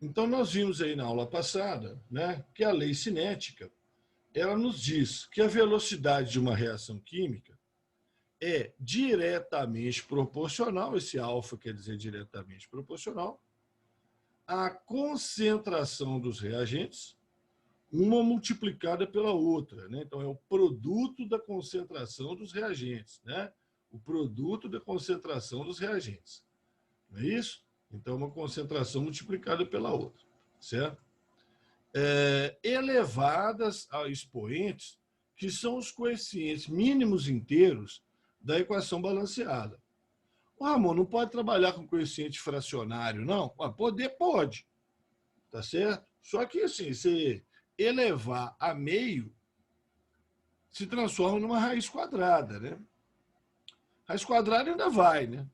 Então, nós vimos aí na aula passada, né, que a lei cinética ela nos diz que a velocidade de uma reação química é diretamente proporcional, esse alfa quer dizer diretamente proporcional, à concentração dos reagentes, uma multiplicada pela outra. Né? Então, é o produto da concentração dos reagentes. Né? O produto da concentração dos reagentes. Não é isso? Então, uma concentração multiplicada pela outra. Certo? Elevadas a expoentes, que são os coeficientes mínimos inteiros da equação balanceada. O Ramon não pode trabalhar com coeficiente fracionário, não? Poder pode, tá certo? Só que, assim, se elevar a meio, se transforma numa raiz quadrada, né? Raiz quadrada ainda vai, né?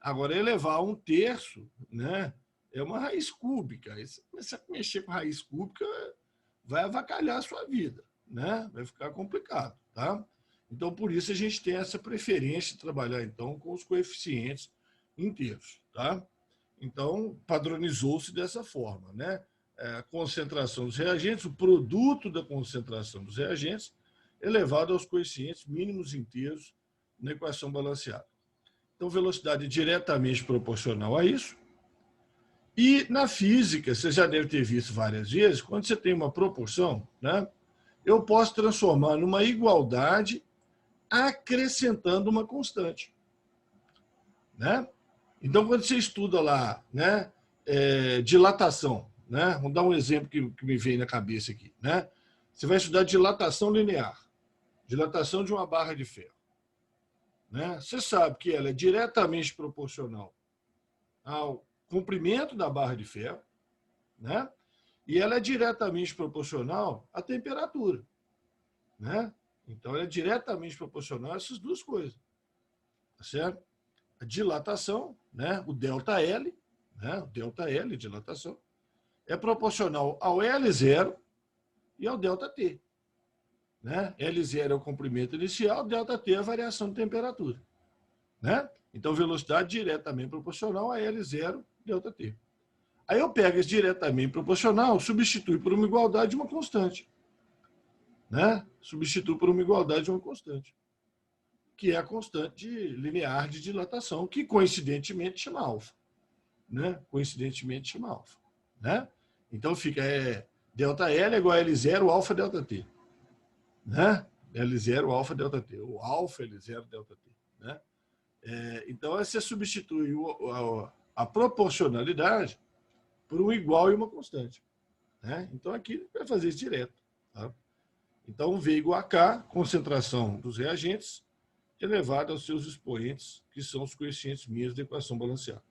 Agora, elevar a um terço, né? É uma raiz cúbica. Aí você começa a mexer com raiz cúbica, vai avacalhar a sua vida, né? Vai ficar complicado, tá? Então, por isso, a gente tem essa preferência de trabalhar, então, com os coeficientes inteiros, tá? Então, padronizou-se dessa forma, né? A concentração dos reagentes, o produto da concentração dos reagentes, elevado aos coeficientes mínimos inteiros na equação balanceada. Então, velocidade é diretamente proporcional a isso. E na física, você já deve ter visto várias vezes, quando você tem uma proporção, né, eu posso transformar numa igualdade acrescentando uma constante. Né? Então, quando você estuda lá, né, dilatação, né, vamos dar um exemplo que me vem na cabeça aqui. Né? Você vai estudar dilatação linear, dilatação de uma barra de ferro. Né? Você sabe que ela é diretamente proporcional ao comprimento da barra de ferro, né? E ela é diretamente proporcional à temperatura. Né? Então, ela é diretamente proporcional a essas duas coisas. Tá certo? A dilatação, né? O ΔL, né? O ΔL, dilatação, é proporcional ao L0 e ao ΔT. Né? L0 é o comprimento inicial, ΔT é a variação de temperatura. Né? Então, velocidade diretamente proporcional a L0, ΔT. Aí eu pego esse diretamente proporcional, substitui por uma igualdade de uma constante. Né? Substitui por uma igualdade de uma constante, que é a constante linear de dilatação, que coincidentemente chama alfa. Né? Coincidentemente chama alfa. Né? Então fica ΔL é igual a L0 alfa ΔT. Né? L0 alfa ΔT, ou alfa L0 ΔT. Né? Então você substitui a proporcionalidade por um igual e uma constante. Né? Então aqui vai fazer isso direto. Tá? Então V igual a K, concentração dos reagentes, elevada aos seus expoentes, que são os coeficientes mínimos da equação balanceada.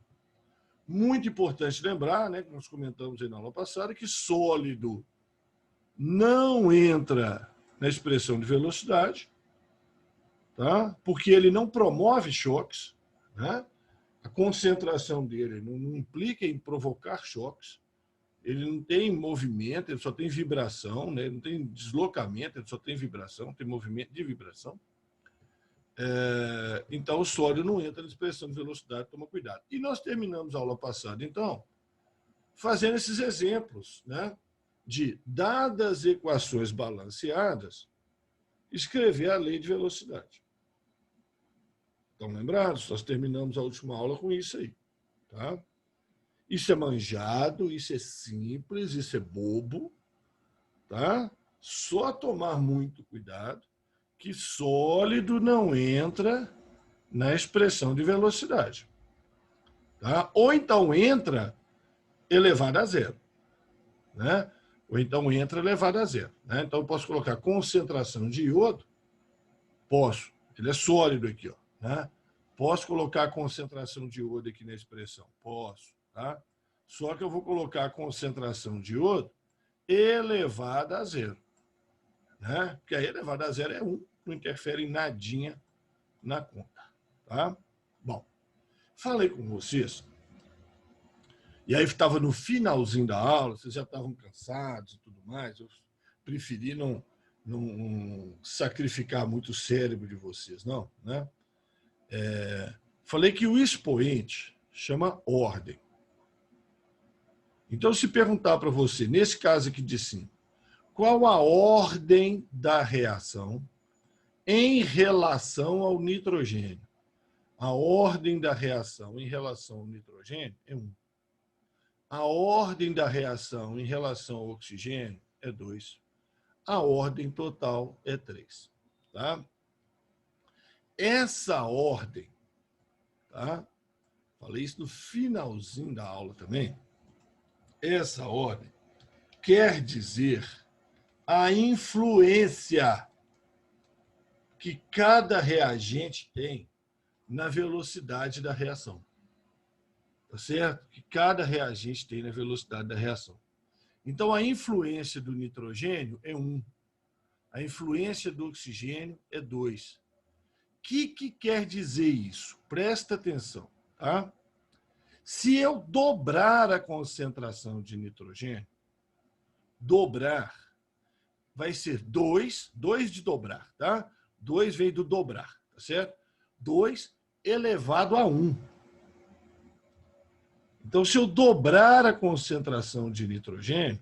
Muito importante lembrar, né, que nós comentamos aí na aula passada, que sólido não entra na expressão de velocidade, tá? Porque ele não promove choques, né? A concentração dele não implica em provocar choques, ele não tem movimento, ele só tem vibração, né? Ele não tem deslocamento, ele só tem vibração, tem movimento de vibração. Então, o sólido não entra na expressão de velocidade, toma cuidado. E nós terminamos a aula passada, então, fazendo esses exemplos, né? De, dadas equações balanceadas, escrever a lei de velocidade. Estão lembrados? Nós terminamos a última aula com isso aí. Tá? Isso é manjado, isso é simples, isso é bobo. Tá? Só tomar muito cuidado que sólido não entra na expressão de velocidade. Tá? Ou então entra elevado a zero. Né? Ou então entra elevado a zero. Né? Então, eu posso colocar concentração de iodo, posso, ele é sólido aqui, ó, né? Posso colocar a concentração de iodo aqui na expressão? Posso. Tá? Só que eu vou colocar a concentração de iodo elevada a zero. Né? Porque aí elevada a zero é 1, não interfere em nadinha na conta. Tá? Bom, falei com vocês, e aí estava no finalzinho da aula, vocês já estavam cansados e tudo mais, eu preferi não sacrificar muito o cérebro de vocês, não. Né? Falei que o expoente chama ordem. Então, se perguntar para você, nesse caso aqui de cima, qual a ordem da reação em relação ao nitrogênio? A ordem da reação em relação ao nitrogênio é 1. A ordem da reação em relação ao oxigênio é 2. A ordem total é 3. Tá? Essa ordem, tá? Falei isso no finalzinho da aula também. Essa ordem quer dizer a influência que cada reagente tem na velocidade da reação. Tá certo? Que cada reagente tem na velocidade da reação. Então, a influência do nitrogênio é 1. A influência do oxigênio é 2. O que quer dizer isso? Presta atenção. Tá? Se eu dobrar a concentração de nitrogênio, dobrar vai ser 2 de dobrar, tá? 2 vem do dobrar, tá certo? 2 elevado a 1. Então, se eu dobrar a concentração de nitrogênio,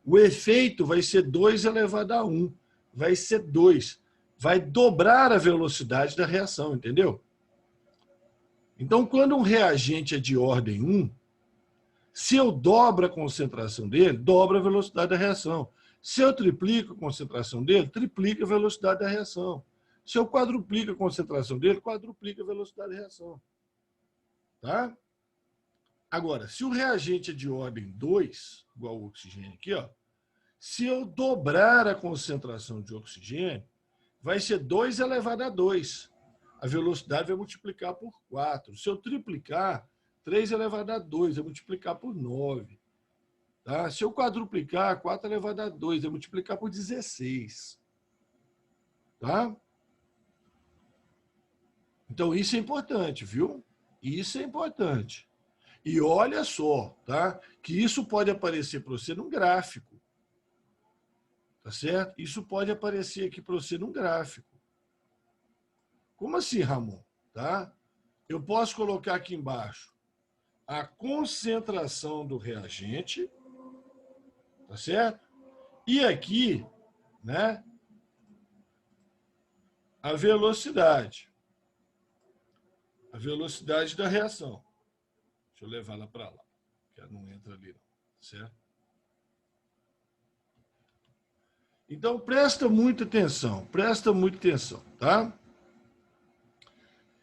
o efeito vai ser 2 elevado a 1. Vai ser 2. Vai dobrar a velocidade da reação, entendeu? Então, quando um reagente é de ordem 1, se eu dobro a concentração dele, dobra a velocidade da reação. Se eu triplico a concentração dele, triplica a velocidade da reação. Se eu quadruplico a concentração dele, quadruplica a velocidade da reação. Tá? Agora, se o reagente é de ordem 2, igual o oxigênio aqui, ó, se eu dobrar a concentração de oxigênio, vai ser 2 elevado a 2. A velocidade vai multiplicar por 4. Se eu triplicar, 3 elevado a 2, vai multiplicar por 9. Tá? Se eu quadruplicar, 4 elevado a 2, vai multiplicar por 16. Tá? Então, isso é importante, viu? Isso é importante. E olha só, tá? Que isso pode aparecer para você num gráfico. Tá certo? Isso pode aparecer aqui para você num gráfico. Como assim, Ramon? Tá? Eu posso colocar aqui embaixo a concentração do reagente, tá certo? E aqui, né, a velocidade. A velocidade da reação. Deixa eu levar ela para lá, que ela não entra ali, não, certo? Então, presta muita atenção, tá?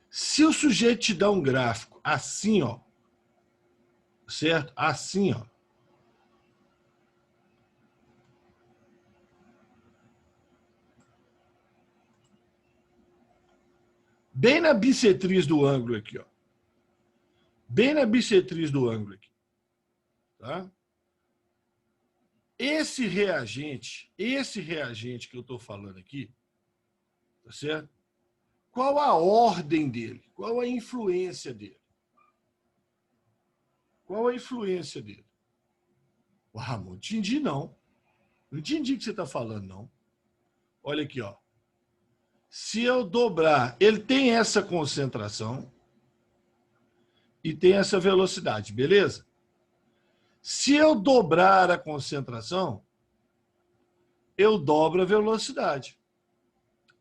Se o sujeito te dá um gráfico assim, ó, certo? Assim, ó. Bem na bissetriz do ângulo aqui, ó. Bem na bissetriz do ângulo aqui. Tá? Esse reagente que eu estou falando aqui, tá certo? Qual a ordem dele? Qual a influência dele? Qual a influência dele? Ramon, não entendi, não. Não entendi o que você está falando, não. Olha aqui, ó. Se eu dobrar, ele tem essa concentração e tem essa velocidade, beleza? Se eu dobrar a concentração, eu dobro a velocidade.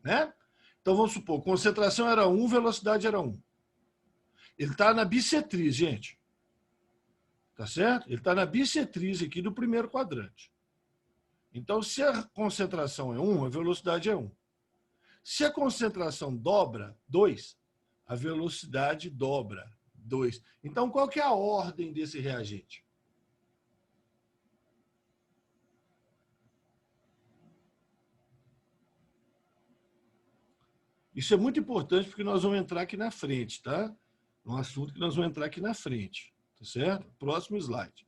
Né? Então, vamos supor, concentração era 1, velocidade era 1. Ele está na bissetriz, gente. Tá certo? Ele está na bissetriz aqui do primeiro quadrante. Então, se a concentração é 1, a velocidade é 1. Se a concentração dobra 2, a velocidade dobra 2. Então, qual que é a ordem desse reagente? Isso é muito importante porque nós vamos entrar aqui na frente, tá? Um assunto que nós vamos entrar aqui na frente, tá certo? Próximo slide.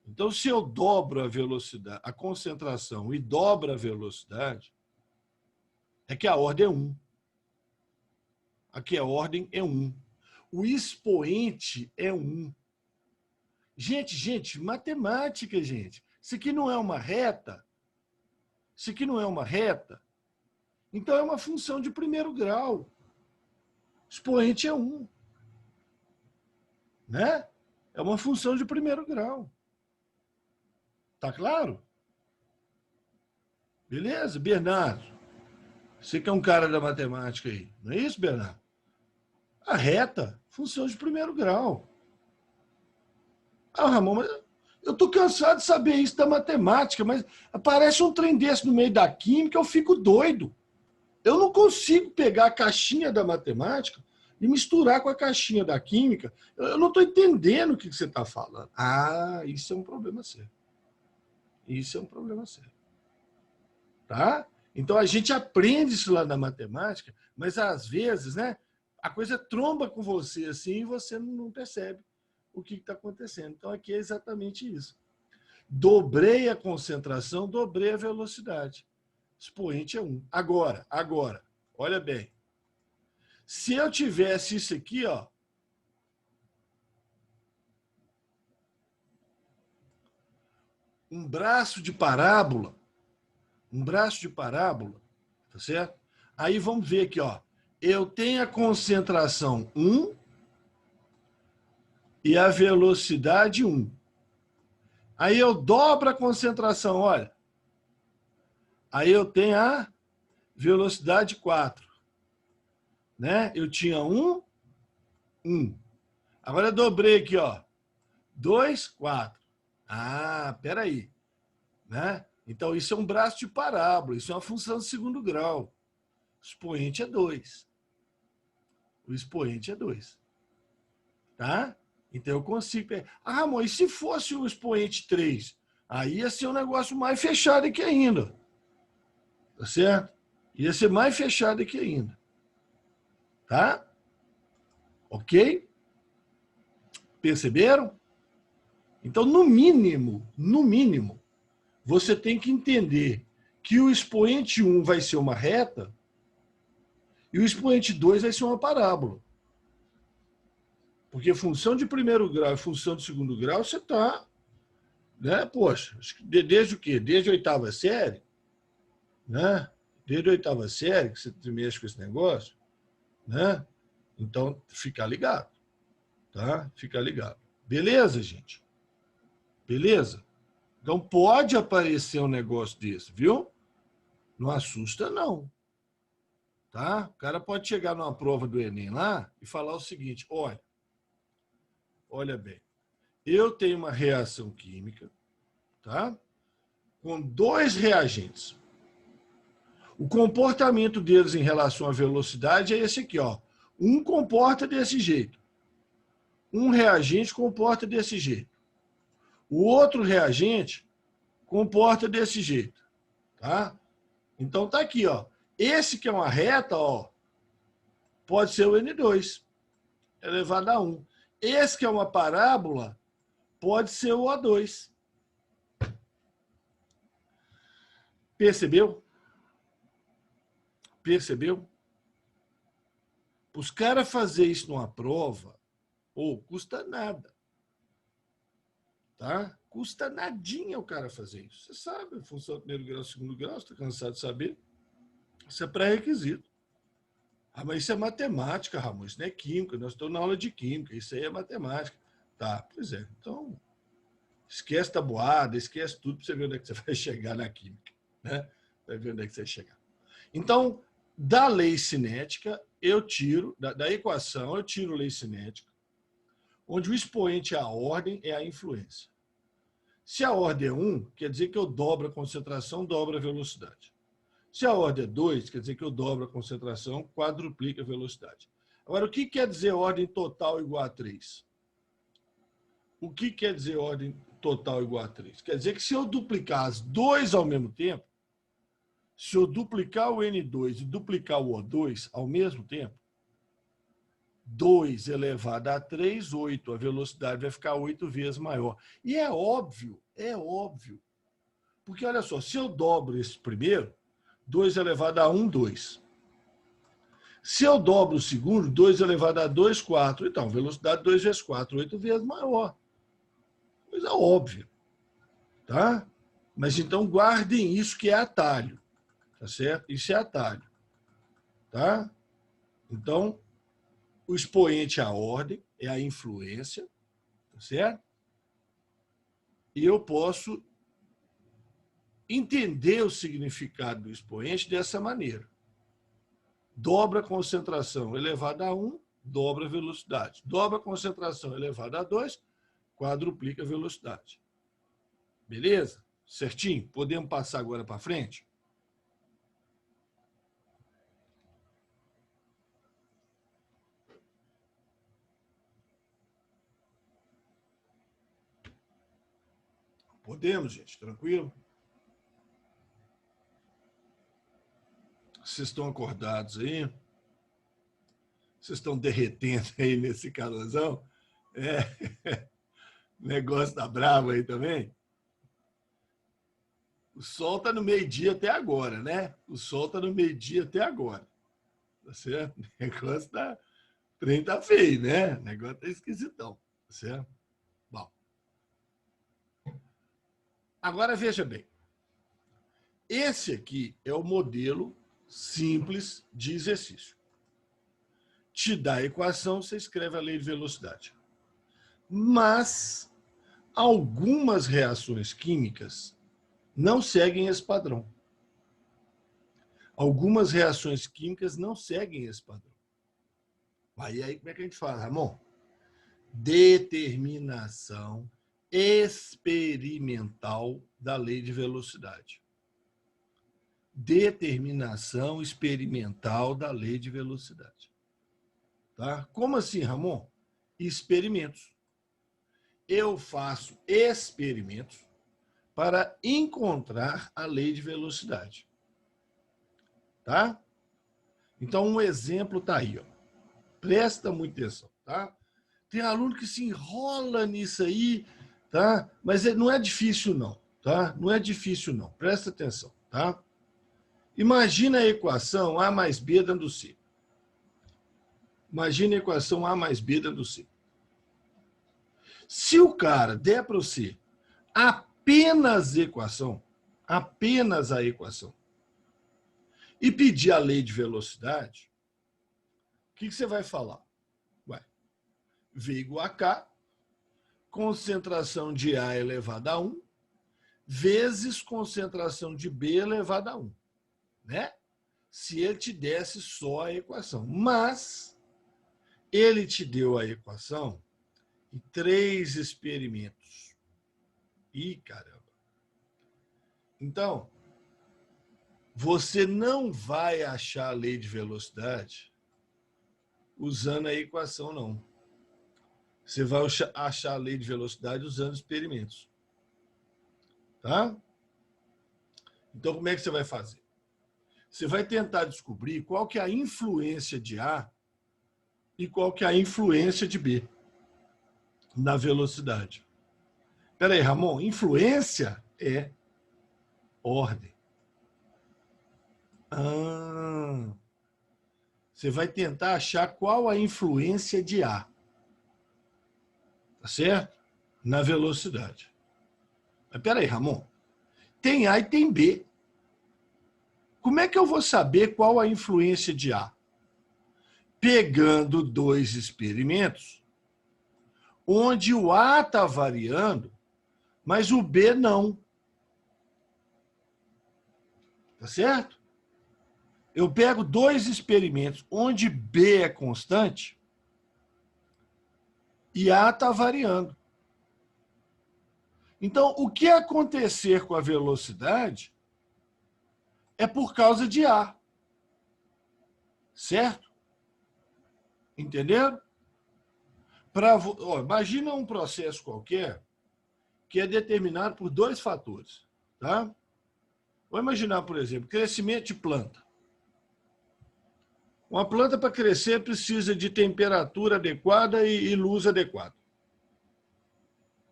Então, se eu dobro a velocidade, a concentração e dobro a velocidade, é que a ordem é 1. Aqui a ordem é 1. O expoente é 1. Gente, matemática, gente. Isso aqui não é uma reta. Isso aqui não é uma reta. Então, é uma função de primeiro grau. O expoente é 1. Né? É uma função de primeiro grau. Tá claro? Beleza? Bernardo, você que é um cara da matemática aí, não é isso, Bernardo? A reta, função de primeiro grau. Ah, Ramon, mas eu estou cansado de saber isso da matemática, mas aparece um trem desse no meio da química, eu fico doido. Eu não consigo pegar a caixinha da matemática e misturar com a caixinha da química. Eu não estou entendendo o que você está falando. Ah, isso é um problema sério. Isso é um problema sério. Tá? Então a gente aprende isso lá na matemática, mas às vezes, né, a coisa tromba com você assim e você não percebe o que está acontecendo. Então aqui é exatamente isso. Dobrei a concentração, dobrei a velocidade. Expoente é 1. Agora, olha bem. Se eu tivesse isso aqui, ó, um braço de parábola, tá certo? Aí vamos ver aqui, ó. Eu tenho a concentração 1 e a velocidade 1. Aí eu dobro a concentração, olha. Aí eu tenho a velocidade 4. Né? Eu tinha 1, 1. Agora eu dobrei aqui, ó. 2, 4. Ah, peraí. Né? Então, isso é um braço de parábola, isso é uma função de segundo grau. O expoente é 2. O expoente é 2. Tá? Então, eu consigo... Ah, Ramon, e se fosse o expoente 3? Aí ia ser um negócio mais fechado aqui ainda. Tá certo? Ia ser mais fechado aqui ainda. Tá? Ok? Perceberam? Então, no mínimo, você tem que entender que o expoente 1 vai ser uma reta e o expoente 2 vai ser uma parábola. Porque função de primeiro grau e função de segundo grau, você está... Né? Poxa, desde o quê? Desde a oitava série? Né? Desde a oitava série que você mexe com esse negócio. Né? Então, fica ligado. Tá? Fica ligado. Beleza, gente? Beleza? Então, pode aparecer um negócio desse, viu? Não assusta, não. Tá? O cara pode chegar numa prova do Enem lá e falar o seguinte, olha bem, eu tenho uma reação química, tá? Com 2 reagentes. O comportamento deles em relação à velocidade é esse aqui, ó. Um comporta desse jeito. Um reagente comporta desse jeito. O outro reagente comporta desse jeito, tá? Então tá aqui, ó. Esse que é uma reta, ó, pode ser o N2, elevado a 1. Esse que é uma parábola, pode ser o O2. Percebeu? Percebeu? Os caras fazer isso numa prova, custa nada. Tá? Custa nadinha o cara fazer isso. Você sabe, função do primeiro grau, segundo grau, você está cansado de saber. Isso é pré-requisito. Ah, mas isso é matemática, Ramon, isso não é química, nós estamos na aula de química, isso aí é matemática. Tá, pois é. Então, esquece tabuada, esquece tudo para você ver onde é que você vai chegar na química. Né? Vai ver onde é que você vai chegar. Então, da lei cinética, eu tiro, da equação, eu tiro lei cinética, onde o expoente é a ordem, é a influência. Se a ordem é 1, quer dizer que eu dobro a concentração, dobro a velocidade. Se a ordem é 2, quer dizer que eu dobro a concentração, quadruplica a velocidade. Agora, o que quer dizer ordem total igual a 3? O que quer dizer ordem total igual a 3? Quer dizer que se eu duplicar as 2 ao mesmo tempo, se eu duplicar o N2 e duplicar o O2 ao mesmo tempo, 2 elevado a 3, 8. A velocidade vai ficar 8 vezes maior. E é óbvio. Porque, olha só, se eu dobro esse primeiro, 2 elevado a 1, 2. Se eu dobro o segundo, 2 elevado a 2, 4. Então, velocidade 2 vezes 4, 8 vezes maior. Coisa óbvia. Tá? Mas então guardem isso que é atalho. Tá certo? Isso é atalho. Tá? Então, o expoente é a ordem, é a influência, tá certo? E eu posso entender o significado do expoente dessa maneira. Dobra a concentração elevada a 1, dobra a velocidade. Dobra a concentração elevada a 2, quadruplica a velocidade. Beleza? Certinho? Podemos passar agora para frente? Podemos, gente? Tranquilo? Vocês estão acordados aí? Vocês estão derretendo aí nesse calorzão? É. O negócio tá bravo aí também? O sol está no meio-dia até agora, né? O sol está no meio-dia até agora. Tá certo? O negócio tá... O trem tá feio, né? O negócio tá esquisitão. Tá certo? Bom. Agora, veja bem. Esse aqui é o modelo simples de exercício. Te dá a equação, você escreve a lei de velocidade. Mas algumas reações químicas não seguem esse padrão. Algumas reações químicas não seguem esse padrão. Aí como é que a gente fala, Ramon? Determinação experimental da lei de velocidade. Determinação experimental da lei de velocidade. Tá? Como assim, Ramon? Experimentos. Eu faço experimentos para encontrar a lei de velocidade. Tá? Então, um exemplo está aí. Ó. Presta muita atenção. Tá? Tem aluno que se enrola nisso aí, tá? Mas não é difícil, não. Tá? Não é difícil, não. Presta atenção. Tá? Imagina a equação A mais B dando C. Imagina a equação A mais B dando C. Se o cara der para você apenas a equação, e pedir a lei de velocidade, o que você vai falar? V igual a K, concentração de A elevada a 1, vezes concentração de B elevada a 1. Né? Se ele te desse só a equação. Mas ele te deu a equação em 3 experimentos. Ih, caramba. Então, você não vai achar a lei de velocidade usando a equação, não. Você vai achar a lei de velocidade usando experimentos. Tá? Então, como é que você vai fazer? Você vai tentar descobrir qual que é a influência de A e qual que é a influência de B na velocidade. Espera aí, Ramon, influência é ordem. Você vai tentar achar qual a influência de A. Tá certo? Na velocidade. Mas espera aí, Ramon. Tem A e tem B. Como é que eu vou saber qual a influência de A? Pegando 2 experimentos, onde o A está variando, mas o B não. Tá certo? Eu pego 2 experimentos, onde B é constante, e A está variando. Então, o que acontecer com a velocidade é por causa de A. Certo? Entenderam? Imagina um processo qualquer que é determinado por 2 fatores. Tá? Vou imaginar, por exemplo, crescimento de planta. Uma planta, para crescer, precisa de temperatura adequada e luz adequada.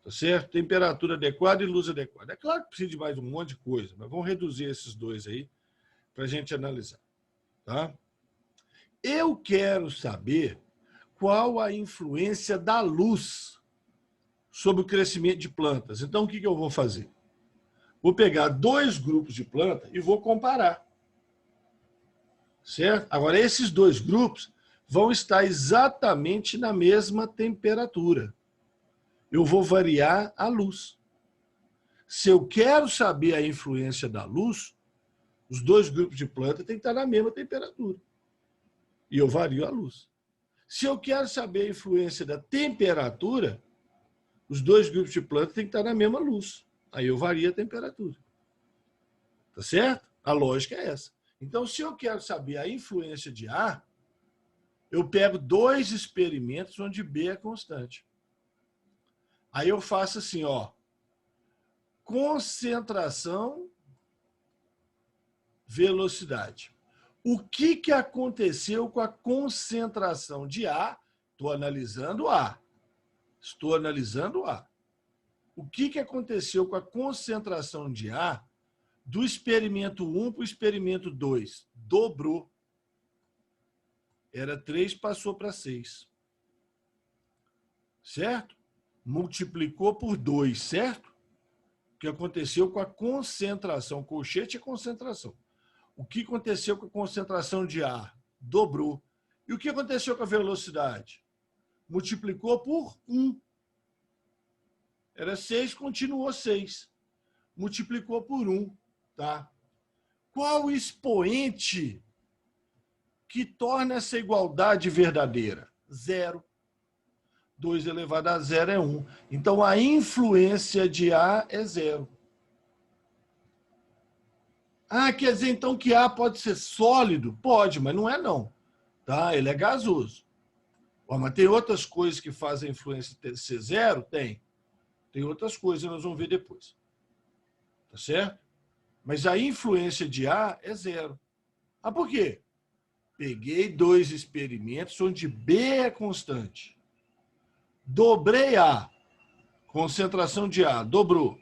Tá certo? Temperatura adequada e luz adequada. É claro que precisa de mais um monte de coisa, mas vamos reduzir esses 2 aí para a gente analisar. Tá? Eu quero saber qual a influência da luz sobre o crescimento de plantas. Então, o que eu vou fazer? Vou pegar 2 grupos de planta e vou comparar. Certo? Agora, esses 2 grupos vão estar exatamente na mesma temperatura. Eu vou variar a luz. Se eu quero saber a influência da luz, os dois grupos de planta têm que estar na mesma temperatura. E eu vario a luz. Se eu quero saber a influência da temperatura, os dois grupos de planta têm que estar na mesma luz. Aí eu vario a temperatura. Tá certo? A lógica é essa. Então, se eu quero saber a influência de A, eu pego dois experimentos onde B é constante. Aí eu faço assim, ó, concentração, velocidade. O que aconteceu com a concentração de A? Estou analisando A. Estou analisando A. O que aconteceu com a concentração de A do experimento 1 para o experimento 2? Dobrou. Era 3, passou para 6. Certo? Multiplicou por 2, certo? O que aconteceu com a concentração? Colchete é concentração. O que aconteceu com a concentração de ar? Dobrou. E o que aconteceu com a velocidade? Multiplicou por 1. Era 6, continuou 6. Multiplicou por 1. Tá? Qual o expoente que torna essa igualdade verdadeira? 0. 2 elevado a 0 é 1. Então, a influência de A é 0. Ah, quer dizer, então, que A pode ser sólido? Pode, mas não é, não. Tá? Ele é gasoso. Mas tem outras coisas que fazem a influência ser 0? Tem. Tem outras coisas, nós vamos ver depois. Tá certo? Mas a influência de A é 0. Ah, por quê? Peguei dois experimentos onde B é constante. Dobrei A. Concentração de A, dobrou.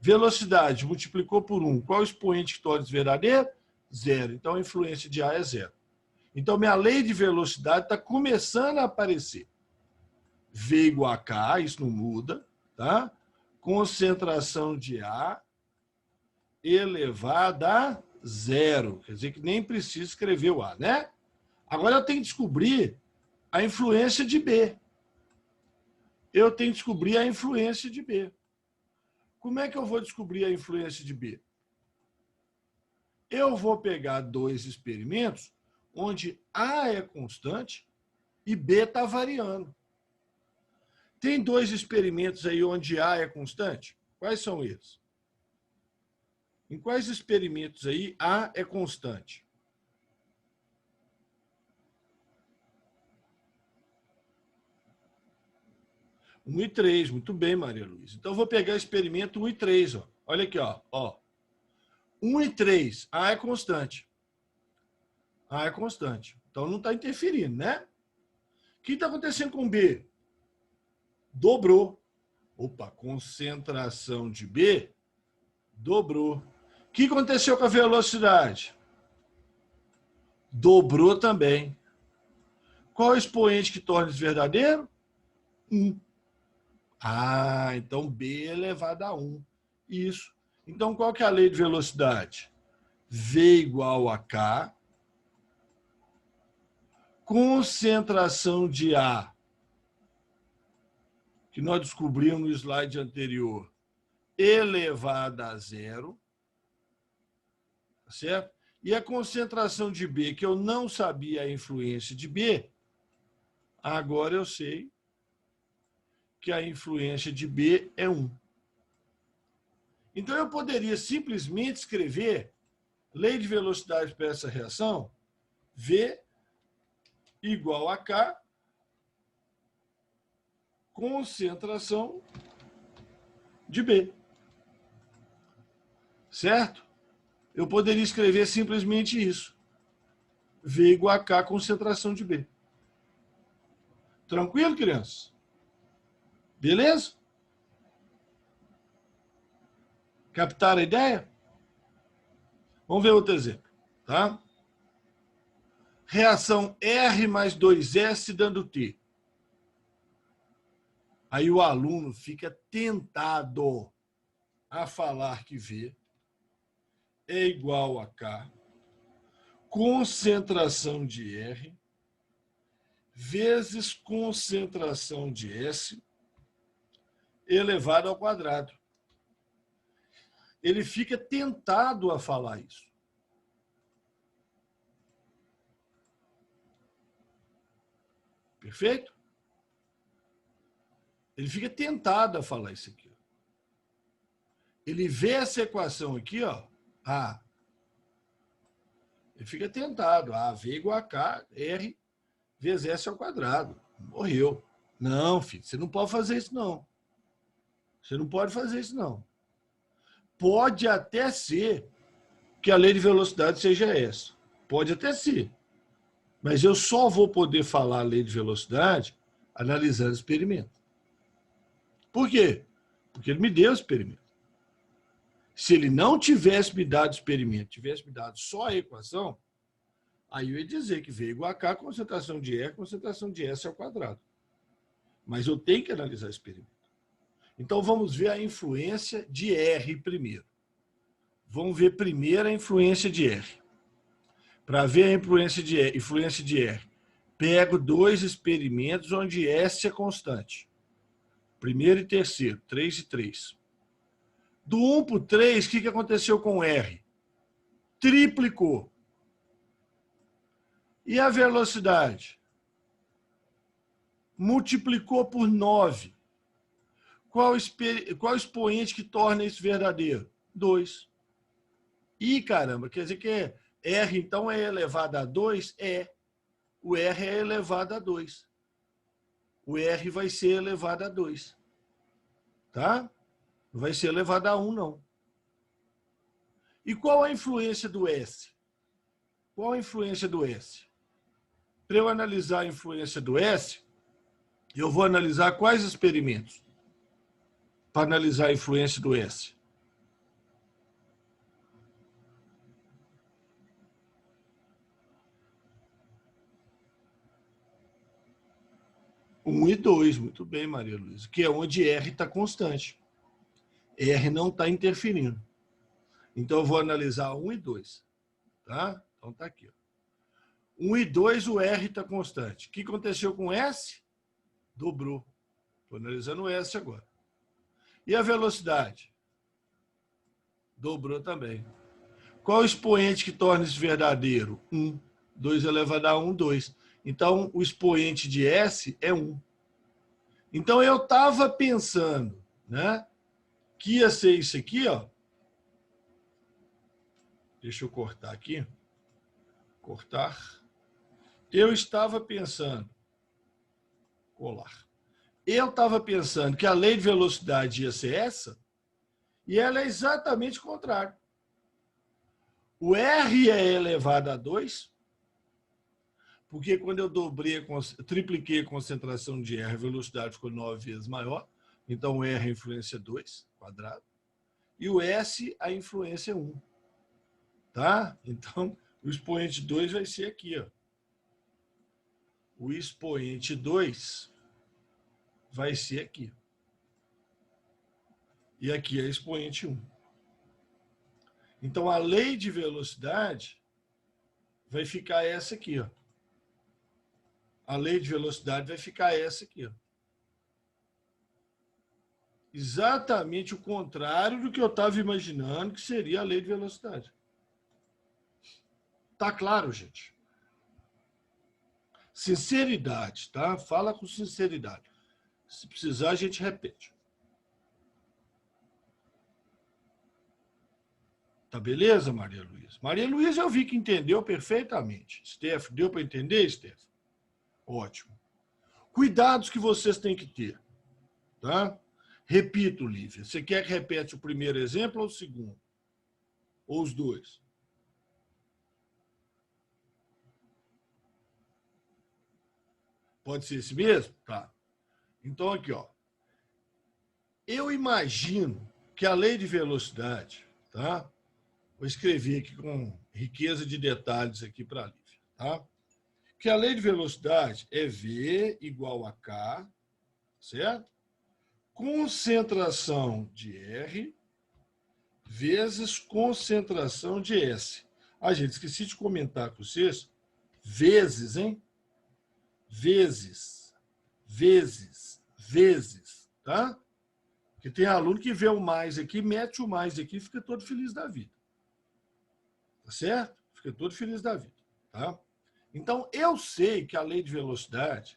Velocidade, multiplicou por 1. Qual o expoente que torna isso verdadeiro? 0. Então, a influência de A é 0. Então, minha lei de velocidade está começando a aparecer. V igual a K, isso não muda, tá? Concentração de A elevada a 0. Quer dizer que nem precisa escrever o A, né? Agora eu tenho que descobrir a influência de B. Eu tenho que descobrir a influência de B. Como é que eu vou descobrir a influência de B? Eu vou pegar dois experimentos onde A é constante e B está variando. Tem dois experimentos aí onde A é constante? Quais são eles? Em quais experimentos aí A é constante? Um e 3, muito bem, Maria Luísa. Então, eu vou pegar o experimento 1 e 3. Ó. Olha aqui, ó. 1 e 3, A é constante. A é constante. Então, não está interferindo, né? O que está acontecendo com B? Dobrou. Opa, concentração de B dobrou. O que aconteceu com a velocidade? Dobrou também. Qual é o expoente que torna isso verdadeiro? 1. Ah, então B elevado a 1. Isso. Então, qual que é a lei de velocidade? V igual a K. Concentração de A, que nós descobrimos no slide anterior, elevada a 0. Certo? E a concentração de B, que eu não sabia a influência de B, agora eu sei que a influência de B é 1. Então, eu poderia simplesmente escrever lei de velocidade para essa reação, V igual a K, concentração de B. Certo? Eu poderia escrever simplesmente isso. V igual a K, concentração de B. Tranquilo, crianças? Beleza? Captaram a ideia? Vamos ver outro exemplo. Tá? Reação R mais 2S dando T. Aí o aluno fica tentado a falar que V é igual a K, concentração de R, vezes concentração de S, elevado ao quadrado. ele fica tentado a falar isso. Perfeito? Ele fica tentado a falar isso aqui. Ele vê essa equação aqui, ó, A. Ele fica tentado. AV igual a K, R vezes S ao quadrado. Morreu. Não, filho, você não pode fazer isso, não. Você não pode fazer isso, não. Pode até ser que a lei de velocidade seja essa. Pode até ser. Mas eu só vou poder falar a lei de velocidade analisando o experimento. Por quê? Porque ele me deu o experimento. Se ele não tivesse me dado o experimento, tivesse me dado só a equação, aí eu ia dizer que V igual a K, concentração de E, concentração de S ao quadrado. Mas eu tenho que analisar o experimento. Então, vamos ver a influência de R primeiro. Vamos ver primeiro a influência de R. Para ver a influência de R, pego dois experimentos onde S é constante. Primeiro e terceiro, 3 e 3. Do 1 para o 3, o que aconteceu com R? Triplicou. E a velocidade? Multiplicou por 9. Qual expoente que torna isso verdadeiro? 2. Ih, caramba, quer dizer que R, então, é elevado a 2? É. O R é elevado a 2. O R vai ser elevado a 2. Tá? Não vai ser elevado a 1, não. E qual a influência do S? Qual a influência do S? Para eu analisar a influência do S, eu vou analisar quais experimentos para analisar a influência do S? 1 e 2, muito bem, Maria Luísa, que é onde R está constante. R não está interferindo. Então, eu vou analisar 1 e 2. Tá? Então, está aqui. Ó. 1 e 2, o R está constante. O que aconteceu com S? Dobrou. Estou analisando o S agora. E a velocidade? Dobrou também. Qual o expoente que torna isso verdadeiro? 1. 2 elevado a 1, 2. Então, o expoente de S é 1. Então, eu estava pensando, né, que ia ser isso aqui, ó. Deixa eu cortar aqui. Cortar. Eu estava pensando. Colar. Eu estava pensando que a lei de velocidade ia ser essa, e ela é exatamente o contrário. O R é elevado a 2, porque quando eu tripliquei a concentração de R, a velocidade ficou 9 vezes maior, então o R é a influência 2, quadrado, e o S a influência 1. Tá? Então, o expoente 2 vai ser aqui. Ó. O expoente 2 vai ser aqui. E aqui é expoente 1. Então, a lei de velocidade vai ficar essa aqui. Ó. A lei de velocidade vai ficar essa aqui. Ó. Exatamente o contrário do que eu estava imaginando que seria a lei de velocidade. Tá claro, gente? Sinceridade, tá? Fala com sinceridade. Se precisar, a gente repete. Tá beleza, Maria Luísa? Maria Luísa, eu vi que entendeu perfeitamente. Steph, deu para entender, Steph? Ótimo. Cuidados que vocês têm que ter. Tá? Repito, Lívia. Você quer que repete o primeiro exemplo ou o segundo? Ou os dois? Pode ser esse mesmo? Tá. Então, aqui, ó. Eu imagino que a lei de velocidade, tá? Vou escrever aqui com riqueza de detalhes aqui para a Lívia, tá? Que a lei de velocidade é V igual a K, certo? Concentração de R vezes concentração de S. Ah, gente, esqueci de comentar com vocês. Vezes, hein? Vezes, tá? Porque tem aluno que vê o mais aqui, mete o mais aqui e fica todo feliz da vida. Tá certo? Fica todo feliz da vida. Tá? Então, eu sei que a lei de velocidade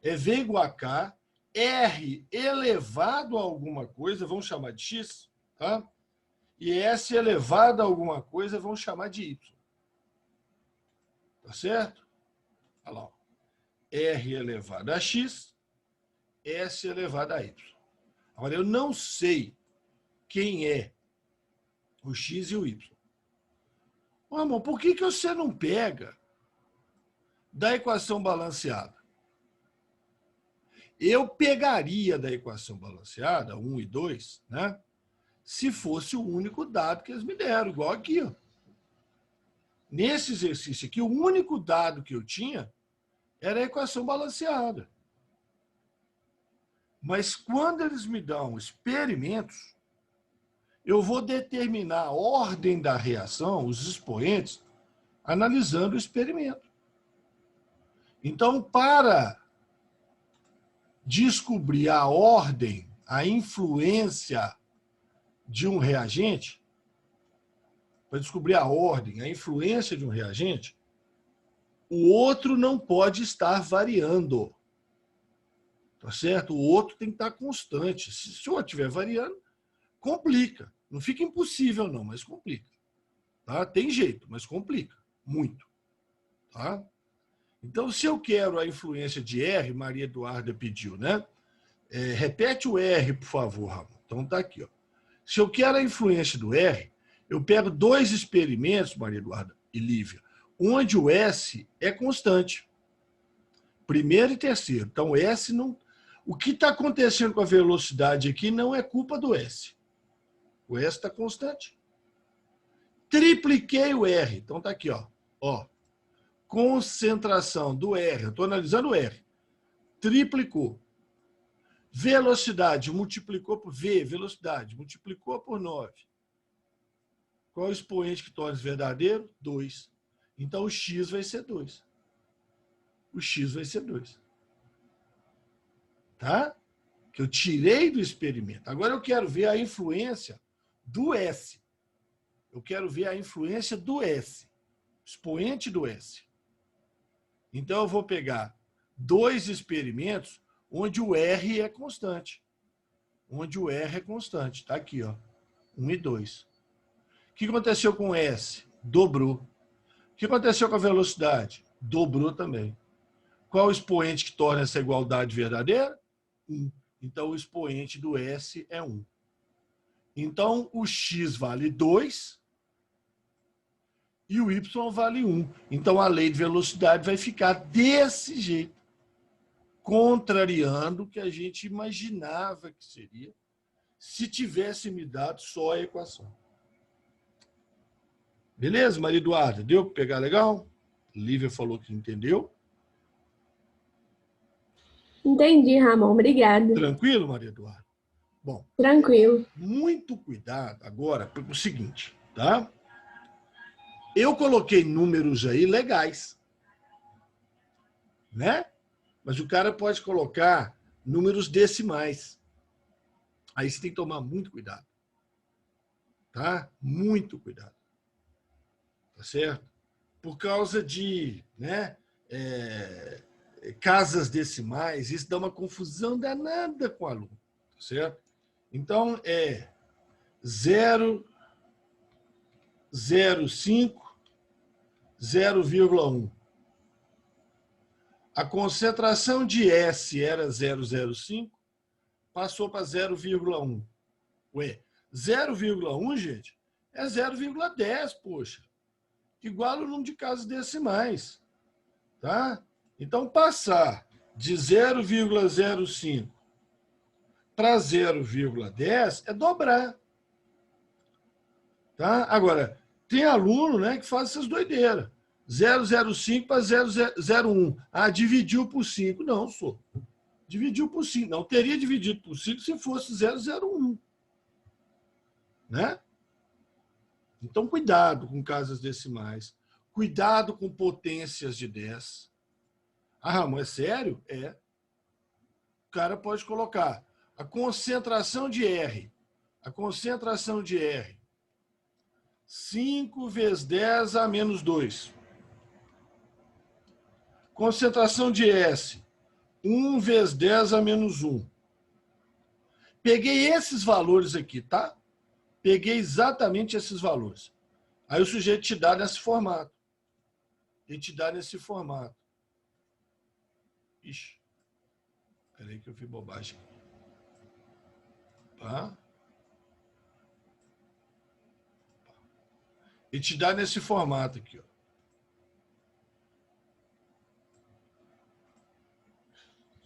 é V igual a K, R elevado a alguma coisa, vamos chamar de X, tá? E S elevado a alguma coisa, vamos chamar de Y. Tá certo? Olha lá. R elevado a X, S elevado a Y. Agora, eu não sei quem é o X e o Y. Ô, irmão, por que você não pega da equação balanceada? Eu pegaria da equação balanceada, 1 e 2, né? Se fosse o único dado que eles me deram, igual aqui. Ó. Nesse exercício aqui, o único dado que eu tinha era a equação balanceada. Mas quando eles me dão experimentos, eu vou determinar a ordem da reação, os expoentes, analisando o experimento. Então, para descobrir a ordem, a influência de um reagente, para descobrir a ordem, a influência de um reagente, o outro não pode estar variando. Tá certo? O outro tem que estar constante. Se o outro estiver variando, complica. Não fica impossível, não, mas complica. Tá? Tem jeito, mas complica. Muito. Tá? Então, se eu quero a influência de R, Maria Eduarda pediu, né? Repete o R, por favor, Ramon. Então, tá aqui. Ó. Se eu quero a influência do R, eu pego 2 experimentos, Maria Eduarda e Lívia, onde o S é constante. Primeiro e terceiro. Então, o S não... O que está acontecendo com a velocidade aqui não é culpa do S. O S está constante. Tripliquei o R. Então, está aqui. Ó. Concentração do R. Eu estou analisando o R. Triplicou. Velocidade multiplicou por V. Velocidade multiplicou por 9. Qual é o expoente que torna isso verdadeiro? 2. Então, o X vai ser 2. O X vai ser 2. Tá? Que eu tirei do experimento. Agora eu quero ver a influência do S. Eu quero ver a influência do S. Expoente do S. Então eu vou pegar 2 experimentos onde o R é constante. Onde o R é constante. Está aqui, ó. 1 e 2. O que aconteceu com o S? Dobrou. O que aconteceu com a velocidade? Dobrou também. Qual o expoente que torna essa igualdade verdadeira? 1. Então, o expoente do S é 1. Então, o X vale 2 e o Y vale 1. Então, a lei de velocidade vai ficar desse jeito, contrariando o que a gente imaginava que seria se tivesse me dado só a equação. Beleza, Maria Eduarda? Deu para pegar legal? Lívia falou que entendeu. Entendi, Ramon. Obrigada. Tranquilo, Maria Eduarda? Bom, tranquilo. Muito cuidado agora com o seguinte, tá? Eu coloquei números aí legais, né? Mas o cara pode colocar números decimais. Aí você tem que tomar muito cuidado, tá? Muito cuidado, tá certo? Por causa de, né? Casas decimais, isso dá uma confusão danada com o aluno, tá certo? Então, 0,05, 0,1. A concentração de S era 0,05, passou para 0,1. Ué, 0,1, gente, é 0,10, poxa. Igual o número de casas decimais. Tá? Então, passar de 0,05 para 0,10 é dobrar. Tá? Agora, tem aluno, né, que faz essas doideiras. 0,05 para 0,01. Ah, dividiu por 5. Não, sou. Dividiu por 5. Não, teria dividido por 5 se fosse 0,01. Né? Então, cuidado com casas decimais. Cuidado com potências de 10. Ah, Ramon, é sério? É. O cara pode colocar A concentração de R. A concentração de R. 5 vezes 10 a menos 2. Concentração de S. 1 vezes 10 a menos 1. Peguei esses valores aqui, tá? Peguei exatamente esses valores. Aí o sujeito te dá nesse formato. Ele te dá nesse formato. Ixi. Peraí que eu fiz bobagem. Tá? Ele te dá nesse formato aqui, ó.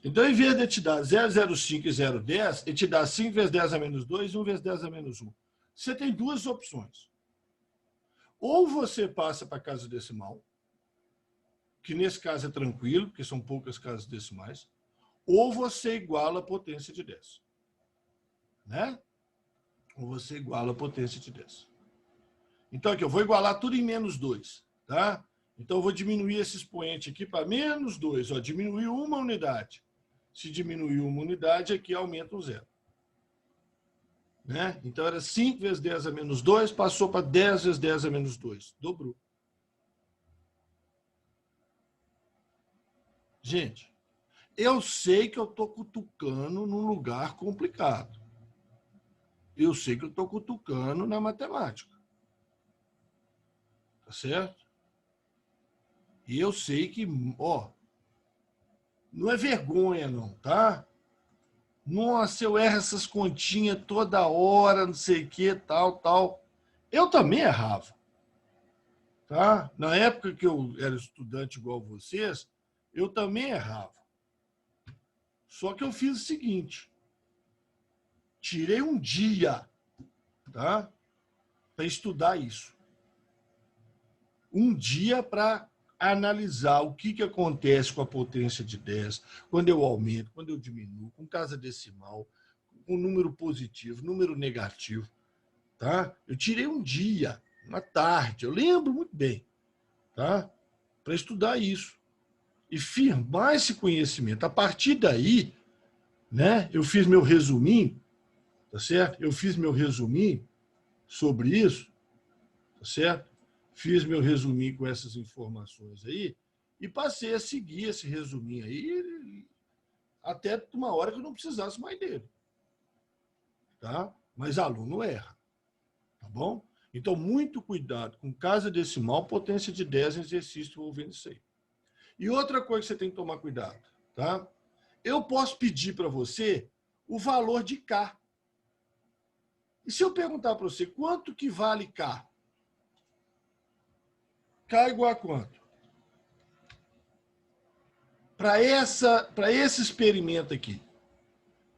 Então, em vez de te dar 0,05 e 0,10, ele te dá 5 vezes 10 a menos 2 e 1 vezes 10 a menos 1. Você tem duas opções. Ou você passa para a casa decimal, que nesse caso é tranquilo, porque são poucas casas decimais, ou você iguala a potência de 10. Né? Ou você iguala a potência de 10. Então, aqui, eu vou igualar tudo em menos 2. Tá? Então, eu vou diminuir esse expoente aqui para menos 2. Ó, diminuiu uma unidade. Se diminuir uma unidade, aqui aumenta um zero. Né? Então, era 5 vezes 10 a menos 2, passou para 10 vezes 10 a menos 2. Dobrou. Gente, eu sei que eu estou cutucando num lugar complicado. Eu sei que eu estou cutucando na matemática. Tá certo? E eu sei que, ó, não é vergonha não, tá? Nossa, eu erro essas continhas toda hora, não sei o que, tal. Eu também errava. Tá? Na época que eu era estudante igual vocês, eu também errava. Só que eu fiz o seguinte. Tirei um dia, tá? Para estudar isso. Um dia para analisar o que acontece com a potência de 10, quando eu aumento, quando eu diminuo, com casa decimal, com número positivo, número negativo. Tá? Eu tirei um dia, uma tarde, eu lembro muito bem, tá? Para estudar isso e firmar esse conhecimento. A partir daí, né, eu fiz meu resuminho, tá certo? Eu fiz meu resuminho sobre isso, tá certo? Fiz meu resuminho com essas informações aí e passei a seguir esse resuminho aí até uma hora que eu não precisasse mais dele. Tá? Mas aluno erra. Tá bom? Então, muito cuidado com casa decimal, potência de 10 em exercício envolvendo isso aí. E outra coisa que você tem que tomar cuidado. Tá? Eu posso pedir para você o valor de K. E se eu perguntar para você quanto que vale K? K igual a quanto? Para esse experimento aqui,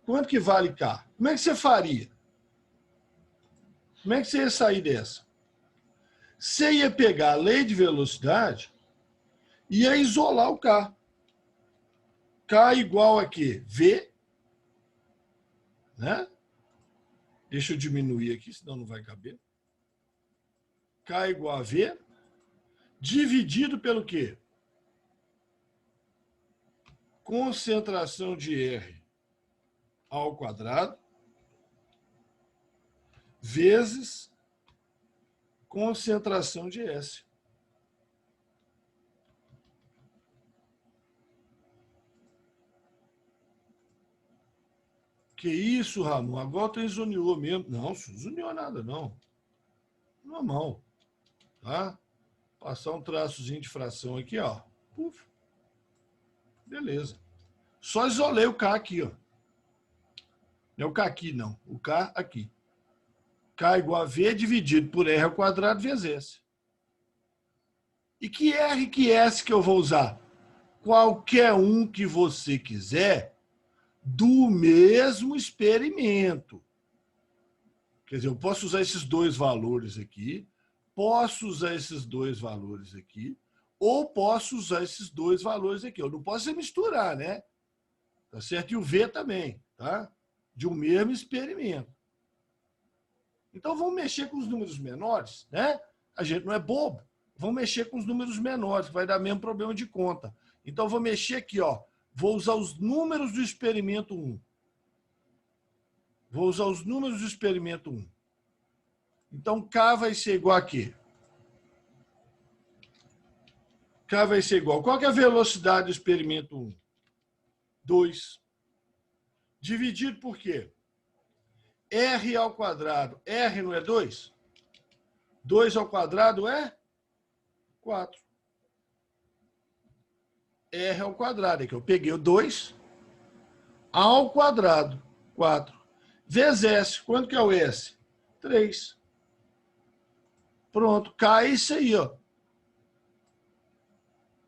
quanto que vale K? Como é que você faria? Como é que você ia sair dessa? Você ia pegar a lei de velocidade e ia isolar o K. K igual a quê? V. Né? Deixa eu diminuir aqui, senão não vai caber. K igual a V. Dividido pelo quê? Concentração de R ao quadrado vezes concentração de S. Que isso, Ramon? Agora tu zoneou mesmo. Não, não zoneou nada, não. Normal. Tá? Passar um traçozinho de fração aqui, ó. Puf. Beleza. Só isolei o K aqui, ó. Não é o K aqui, não. O K aqui. K igual a V dividido por R ao quadrado vezes S. E que R que S que eu vou usar? Qualquer um que você quiser do mesmo experimento. Quer dizer, eu posso usar esses dois valores aqui, posso usar esses dois valores aqui, ou posso usar esses dois valores aqui. Eu não posso misturar, né? Tá certo? E o V também, tá? De um mesmo experimento. Então, vamos mexer com os números menores, né? A gente não é bobo. Vamos mexer com os números menores, que vai dar mesmo problema de conta. Então, vou mexer aqui, ó. Vou usar os números do experimento 1. Vou usar os números do experimento 1. Então, K vai ser igual a quê? K vai ser igual. Qual que é a velocidade do experimento 1? 2. Dividido por quê? R ao quadrado. R não é 2? 2 ao quadrado é 4. R ao quadrado. É que eu peguei o 2 ao quadrado. 4. Vezes S. Quanto que é o S? 3. Pronto. K é isso aí, ó.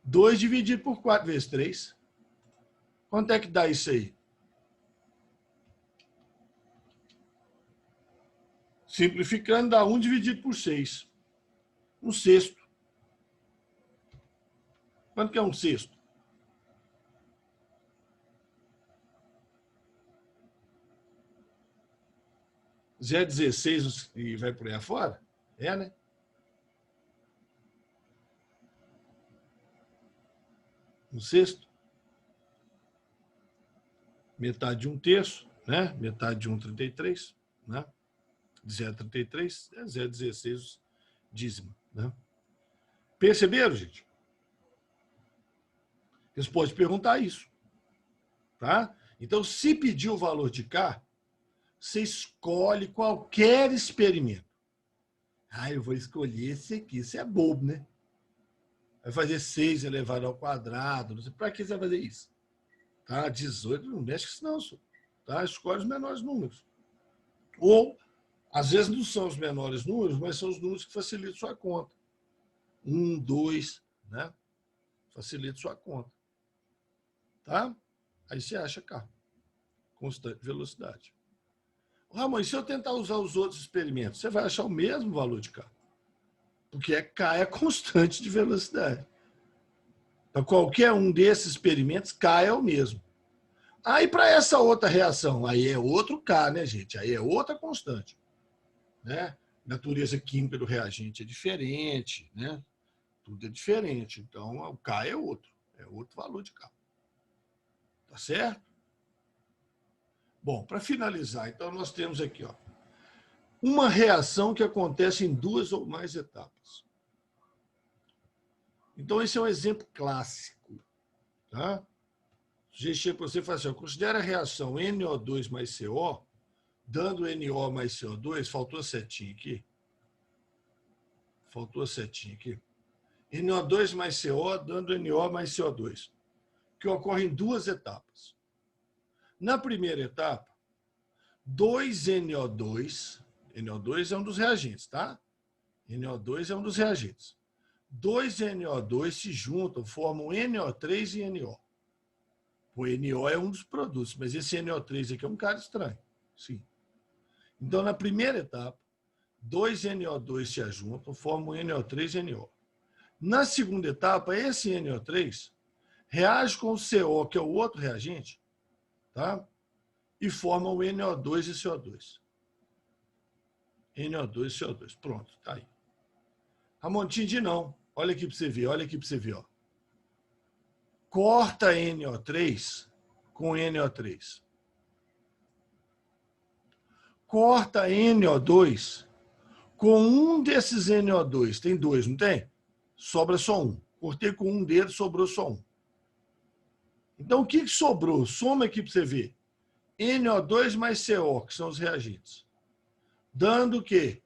2 dividido por 4 vezes 3. Quanto é que dá isso aí? Simplificando, dá 1 dividido por 6. 1/6. Quanto que é 1/6? Zé 16 e vai por aí afora? É, né? Um sexto. Metade de 1/3, né? Metade de 1/33, né? 0,33 é 0,16 dízimo, né? Perceberam, gente? Eles podem perguntar isso, tá? Então, se pedir o valor de K, você escolhe qualquer experimento. Ah, eu vou escolher esse aqui. Isso é bobo, né? Vai fazer 6 elevado ao quadrado. Não sei para que você vai fazer isso. Tá? 18, não mexe com isso não, senhor. Tá? Escolhe os menores números. Ou, às vezes, não são os menores números, mas são os números que facilitam sua conta. 1, 2, né? Facilita sua conta. Tá? Aí você acha K. Constante de velocidade. Ramon, e se eu tentar usar os outros experimentos? Você vai achar o mesmo valor de K. Porque K é constante de velocidade. Então, qualquer um desses experimentos, K é o mesmo. Aí, para essa outra reação, aí é outro K, né, gente? Aí é outra constante. Né? Natureza química do reagente é diferente, né? Tudo é diferente. Então, o K é outro valor de K. Tá certo? Bom, para finalizar, então, nós temos aqui, ó, uma reação que acontece em 2 ou mais etapas. Então, esse é um exemplo clássico. Tá? O sujeito chega para você e fala assim, considera a reação NO2 mais CO, dando NO mais CO2, faltou a setinha aqui. Faltou a setinha aqui. NO2 mais CO, dando NO mais CO2, que ocorre em 2 etapas. Na primeira etapa, 2NO2, NO2 é um dos reagentes, tá? NO2 é um dos reagentes. 2NO2 se juntam, formam NO3 e NO. O NO é um dos produtos, mas esse NO3 aqui é um cara estranho. Sim. Então, na primeira etapa, 2NO2 se juntam, formam NO3 e NO. Na segunda etapa, esse NO3 reage com o CO, que é o outro reagente, tá? E forma o NO2 e CO2. NO2 e CO2. Pronto, tá aí. Ramon, entendi não. Olha aqui para você ver, olha aqui para você ver. Ó. Corta NO3 com NO3. Corta NO2 com um desses NO2. Tem 2, não tem? Sobra só um. Cortei com um dedo, sobrou só um. Então, o que sobrou? Soma aqui para você ver. NO2 mais CO, que são os reagentes. Dando o quê?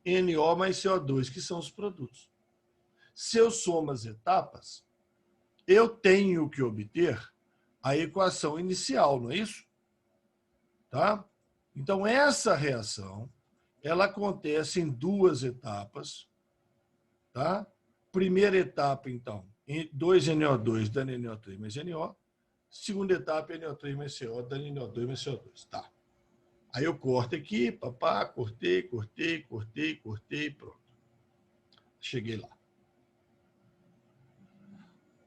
NO mais CO2, que são os produtos. Se eu somo as etapas, eu tenho que obter a equação inicial, não é isso? Tá? Então, essa reação, ela acontece em 2 etapas. Tá? Primeira etapa, então, 2NO2 dando NO3 mais NO. Segunda etapa, NO3 mais CO dando NO2 mais CO2. Tá. Aí eu corto aqui, papá, cortei, pronto. Cheguei lá.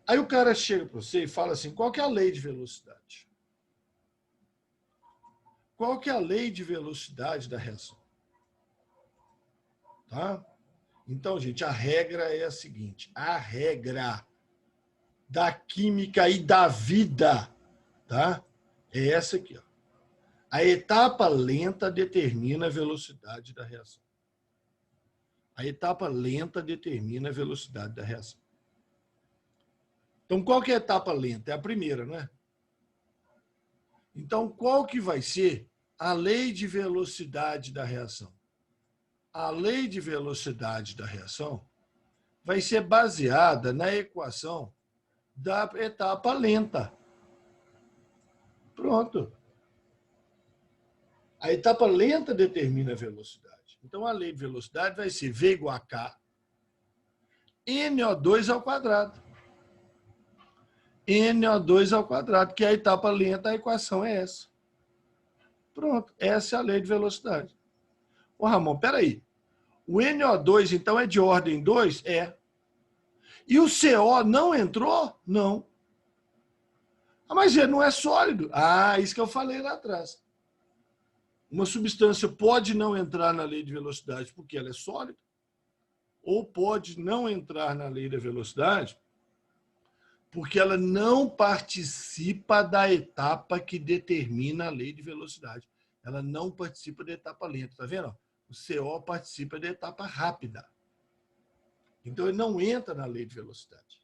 Aí o cara chega para você e fala assim, qual que é a lei de velocidade? Qual que é a lei de velocidade da reação? Tá? Então, gente, a regra é a seguinte, a regra da química e da vida, tá? É essa aqui, ó. A etapa lenta determina a velocidade da reação. A etapa lenta determina a velocidade da reação. Então, qual que é a etapa lenta? É a primeira, não é? Então, qual que vai ser a lei de velocidade da reação? A lei de velocidade da reação vai ser baseada na equação da etapa lenta. Pronto. A etapa lenta determina a velocidade. Então, a lei de velocidade vai ser V igual a K, NO2 ao quadrado. NO2 ao quadrado, que é a etapa lenta, a equação é essa. Pronto, essa é a lei de velocidade. Ô, Ramon, peraí. O NO2, então, é de ordem 2? É. E o CO não entrou? Não. Ah, mas ele não é sólido. Ah, isso que eu falei lá atrás. Uma substância pode não entrar na lei de velocidade porque ela é sólida, ou pode não entrar na lei da velocidade porque ela não participa da etapa que determina a lei de velocidade. Ela não participa da etapa lenta, tá vendo? O CO participa da etapa rápida. Então, ele não entra na lei de velocidade.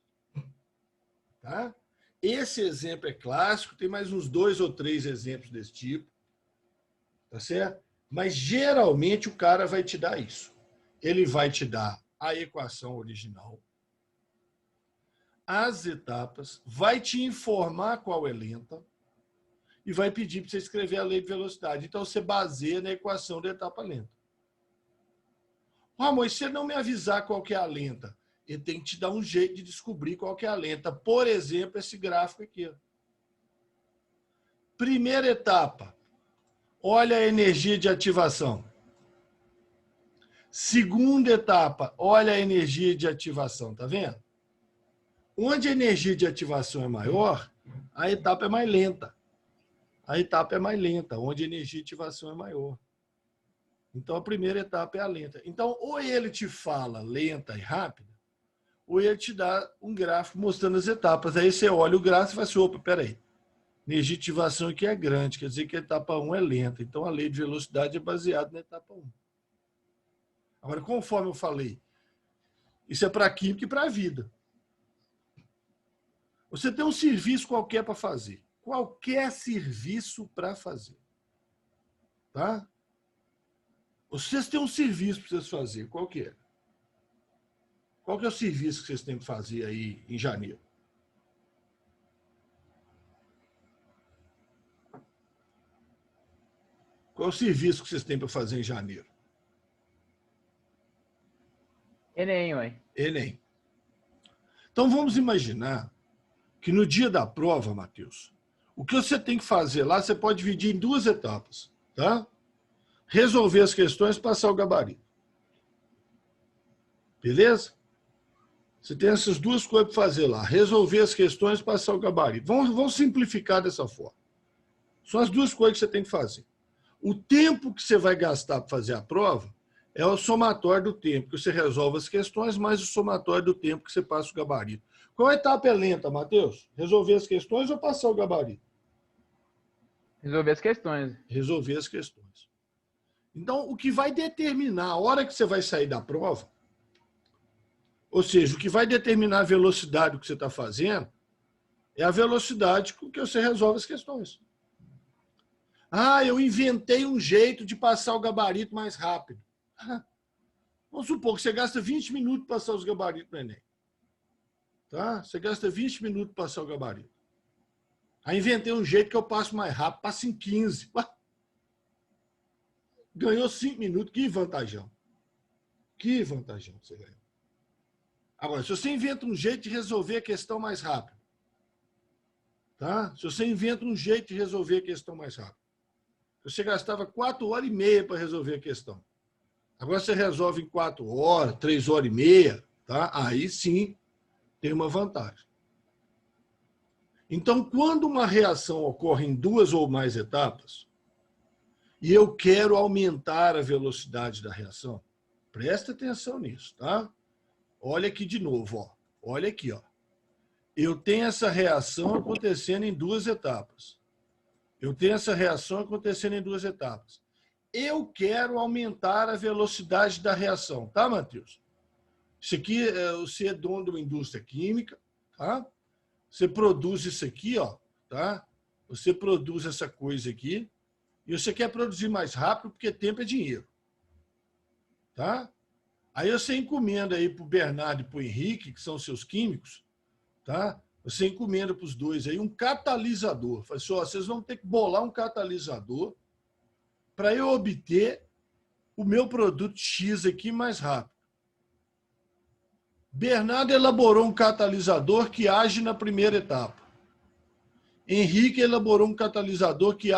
Tá? Esse exemplo é clássico, tem mais uns 2 ou 3 exemplos desse tipo. Tá certo? Mas, geralmente, o cara vai te dar isso. Ele vai te dar a equação original, as etapas, vai te informar qual é lenta e vai pedir para você escrever a lei de velocidade. Então, você baseia na equação da etapa lenta. Ah, mas se ele não me avisar qual que é a lenta, ele tem que te dar um jeito de descobrir qual que é a lenta. Por exemplo, esse gráfico aqui. Primeira etapa, olha a energia de ativação. Segunda etapa, olha a energia de ativação, tá vendo? Onde a energia de ativação é maior, a etapa é mais lenta. A etapa é mais lenta, onde a energia de ativação é maior. Então, a primeira etapa é a lenta. Então, ou ele te fala lenta e rápida, ou ele te dá um gráfico mostrando as etapas. Aí você olha o gráfico e fala assim, opa, peraí, energia de ativação aqui é grande, quer dizer que a etapa 1 é lenta. Então, a lei de velocidade é baseada na etapa 1. Agora, conforme eu falei, isso é para a química e para a vida. Você tem um serviço qualquer para fazer. Qualquer serviço para fazer. Tá? Vocês têm um serviço para vocês fazer. Qual que é? Qual que é o serviço que vocês têm que fazer aí em janeiro? Qual é o serviço que vocês têm para fazer em janeiro? Enem, ué. Enem. Então, vamos imaginar que no dia da prova, Matheus, o que você tem que fazer lá, você pode dividir em 2 etapas. Tá? Resolver as questões e passar o gabarito. Beleza? Você tem essas 2 coisas para fazer lá. Resolver as questões e passar o gabarito. Vamos simplificar dessa forma. São as 2 coisas que você tem que fazer. O tempo que você vai gastar para fazer a prova é o somatório do tempo que você resolve as questões, mais o somatório do tempo que você passa o gabarito. Qual etapa é lenta, Matheus? Resolver as questões ou passar o gabarito? Resolver as questões. Resolver as questões. Então, o que vai determinar a hora que você vai sair da prova, ou seja, o que vai determinar a velocidade do que você está fazendo, é a velocidade com que você resolve as questões. Ah, eu inventei um jeito de passar o gabarito mais rápido. Vamos supor que você gasta 20 minutos para passar os gabaritos no Enem. Tá? Você gasta 20 minutos para passar o gabarito. Aí inventei um jeito que eu passo mais rápido, passo em 15. Ué? Ganhou 5 minutos, que vantajão. Que vantajão você ganhou. Agora, se você inventa um jeito de resolver a questão mais rápido, tá? Se você inventa um jeito de resolver a questão mais rápido, você gastava 4 horas e meia para resolver a questão. Agora você resolve em 4 horas, 3 horas e meia, tá? Aí sim tem uma vantagem. Então, quando uma reação ocorre em 2 ou mais etapas, e eu quero aumentar a velocidade da reação, presta atenção nisso, tá? Olha aqui de novo, ó. Olha aqui, ó. Eu tenho essa reação acontecendo em 2 etapas. Eu tenho essa reação acontecendo em 2 etapas. Eu quero aumentar a velocidade da reação, tá, Matheus? Isso aqui, você é dono de uma indústria química, tá? Você produz isso aqui, ó, tá? Você produz essa coisa aqui e você quer produzir mais rápido porque tempo é dinheiro, tá? Aí você encomenda aí para o Bernardo e para o Henrique, que são seus químicos, tá? Você encomenda para os dois aí um catalisador. Fala assim, ó, vocês vão ter que bolar um catalisador para eu obter o meu produto X aqui mais rápido. Bernardo elaborou um catalisador que age na primeira etapa. Henrique elaborou um catalisador que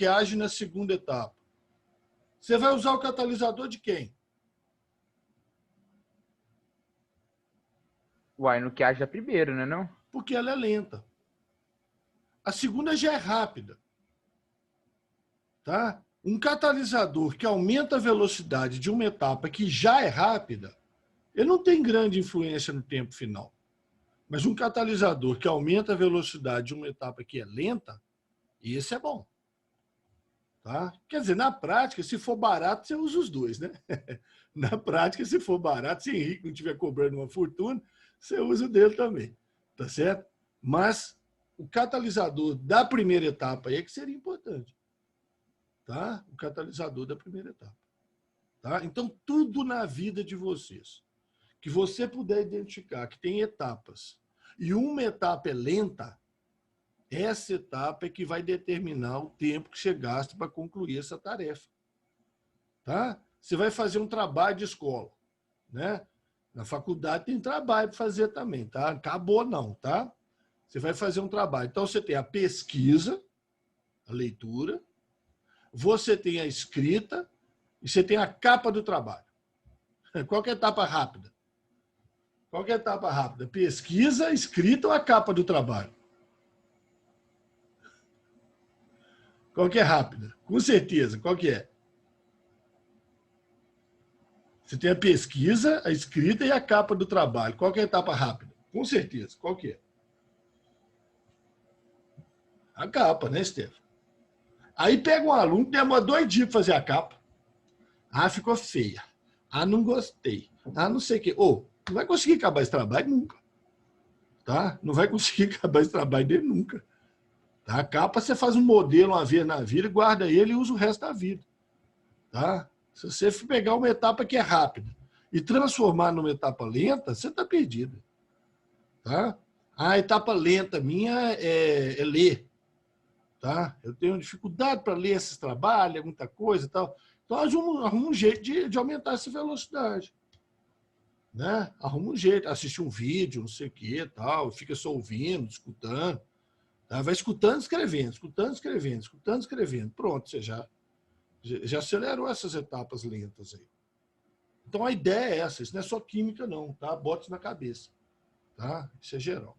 age na segunda etapa. Você vai usar o catalisador de quem? Uai, no que age a primeira, né, não? Porque ela é lenta. A segunda já é rápida. Tá? Um catalisador que aumenta a velocidade de uma etapa que já é rápida, ele não tem grande influência no tempo final. Mas um catalisador que aumenta a velocidade de uma etapa que é lenta, esse é bom. Tá? Quer dizer, na prática, se for barato, você usa os dois, né? Na prática, se for barato, se o Henrique não estiver cobrando uma fortuna, você usa o dele também. Tá certo? Mas o catalisador da primeira etapa aí é que seria importante. Tá? O catalisador da primeira etapa. Tá? Então, tudo na vida de vocês que você puder identificar que tem etapas e uma etapa é lenta, essa etapa é que vai determinar o tempo que você gasta para concluir essa tarefa. Tá? Você vai fazer um trabalho de escola, né? Na faculdade tem trabalho para fazer também, tá? Acabou não, tá? Você vai fazer um trabalho. Então, você tem a pesquisa, a leitura, você tem a escrita e você tem a capa do trabalho. Qual que é a etapa rápida? Qual que é a etapa rápida? Pesquisa, escrita ou a capa do trabalho? Qual que é rápida? Com certeza, qual que é? Você tem a pesquisa, a escrita e a capa do trabalho. Qual que é a etapa rápida? Com certeza, qual que é? A capa, né, Stefan? Aí pega um aluno que demora 2 dias para fazer a capa. Ah, ficou feia. Ah, não gostei. Ah, não sei o quê. Ô, não vai conseguir acabar esse trabalho nunca. Tá? Não vai conseguir acabar esse trabalho dele nunca. Tá? A capa você faz um modelo uma vez na vida, guarda ele e usa o resto da vida. Tá? Se você pegar uma etapa que é rápida e transformar numa etapa lenta, você está perdido. Tá? A etapa lenta minha é ler. Tá? Eu tenho dificuldade para ler esses trabalhos, é muita coisa e tal. Então, arruma um jeito de aumentar essa velocidade. Né? Arruma um jeito, assistir um vídeo, não sei o que, tal, fica só ouvindo, escutando. Tá? Vai escutando, escrevendo, escutando, escrevendo, escutando, escrevendo. Pronto, você já acelerou essas etapas lentas aí. Então, a ideia é essa. Isso não é só química, não. Tá? Bota isso na cabeça. Tá? Isso é geral.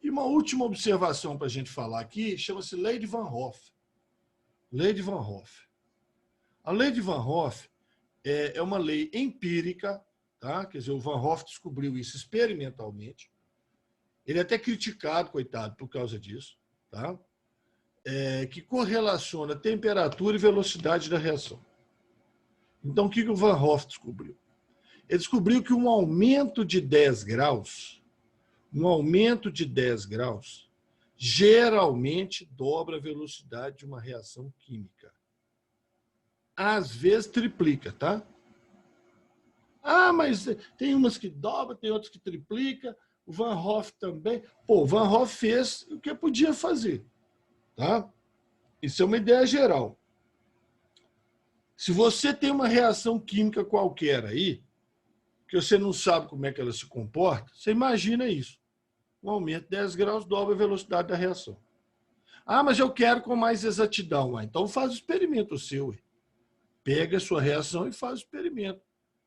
E uma última observação para a gente falar aqui, chama-se Lei de Van Hoff. Lei de Van Hoff. A Lei de Van Hoff é uma lei empírica, tá? Quer dizer, o Van Hoff descobriu isso experimentalmente. Ele é até criticado, coitado, por causa disso, tá? Que correlaciona temperatura e velocidade da reação. Então, o que o Van Hoff descobriu? Ele descobriu que um aumento de 10 graus geralmente dobra a velocidade de uma reação química. Às vezes triplica, tá? Ah, mas tem umas que dobra, tem outras que triplica. O Van Hoff também. Pô, o Van Hoff fez o que podia fazer, tá? Isso é uma ideia geral. Se você tem uma reação química qualquer aí, que você não sabe como é que ela se comporta, você imagina isso. Um aumento de 10 graus dobra a velocidade da reação. Ah, mas eu quero com mais exatidão. Então faz o experimento seu. Pega a sua reação e faz o experimento.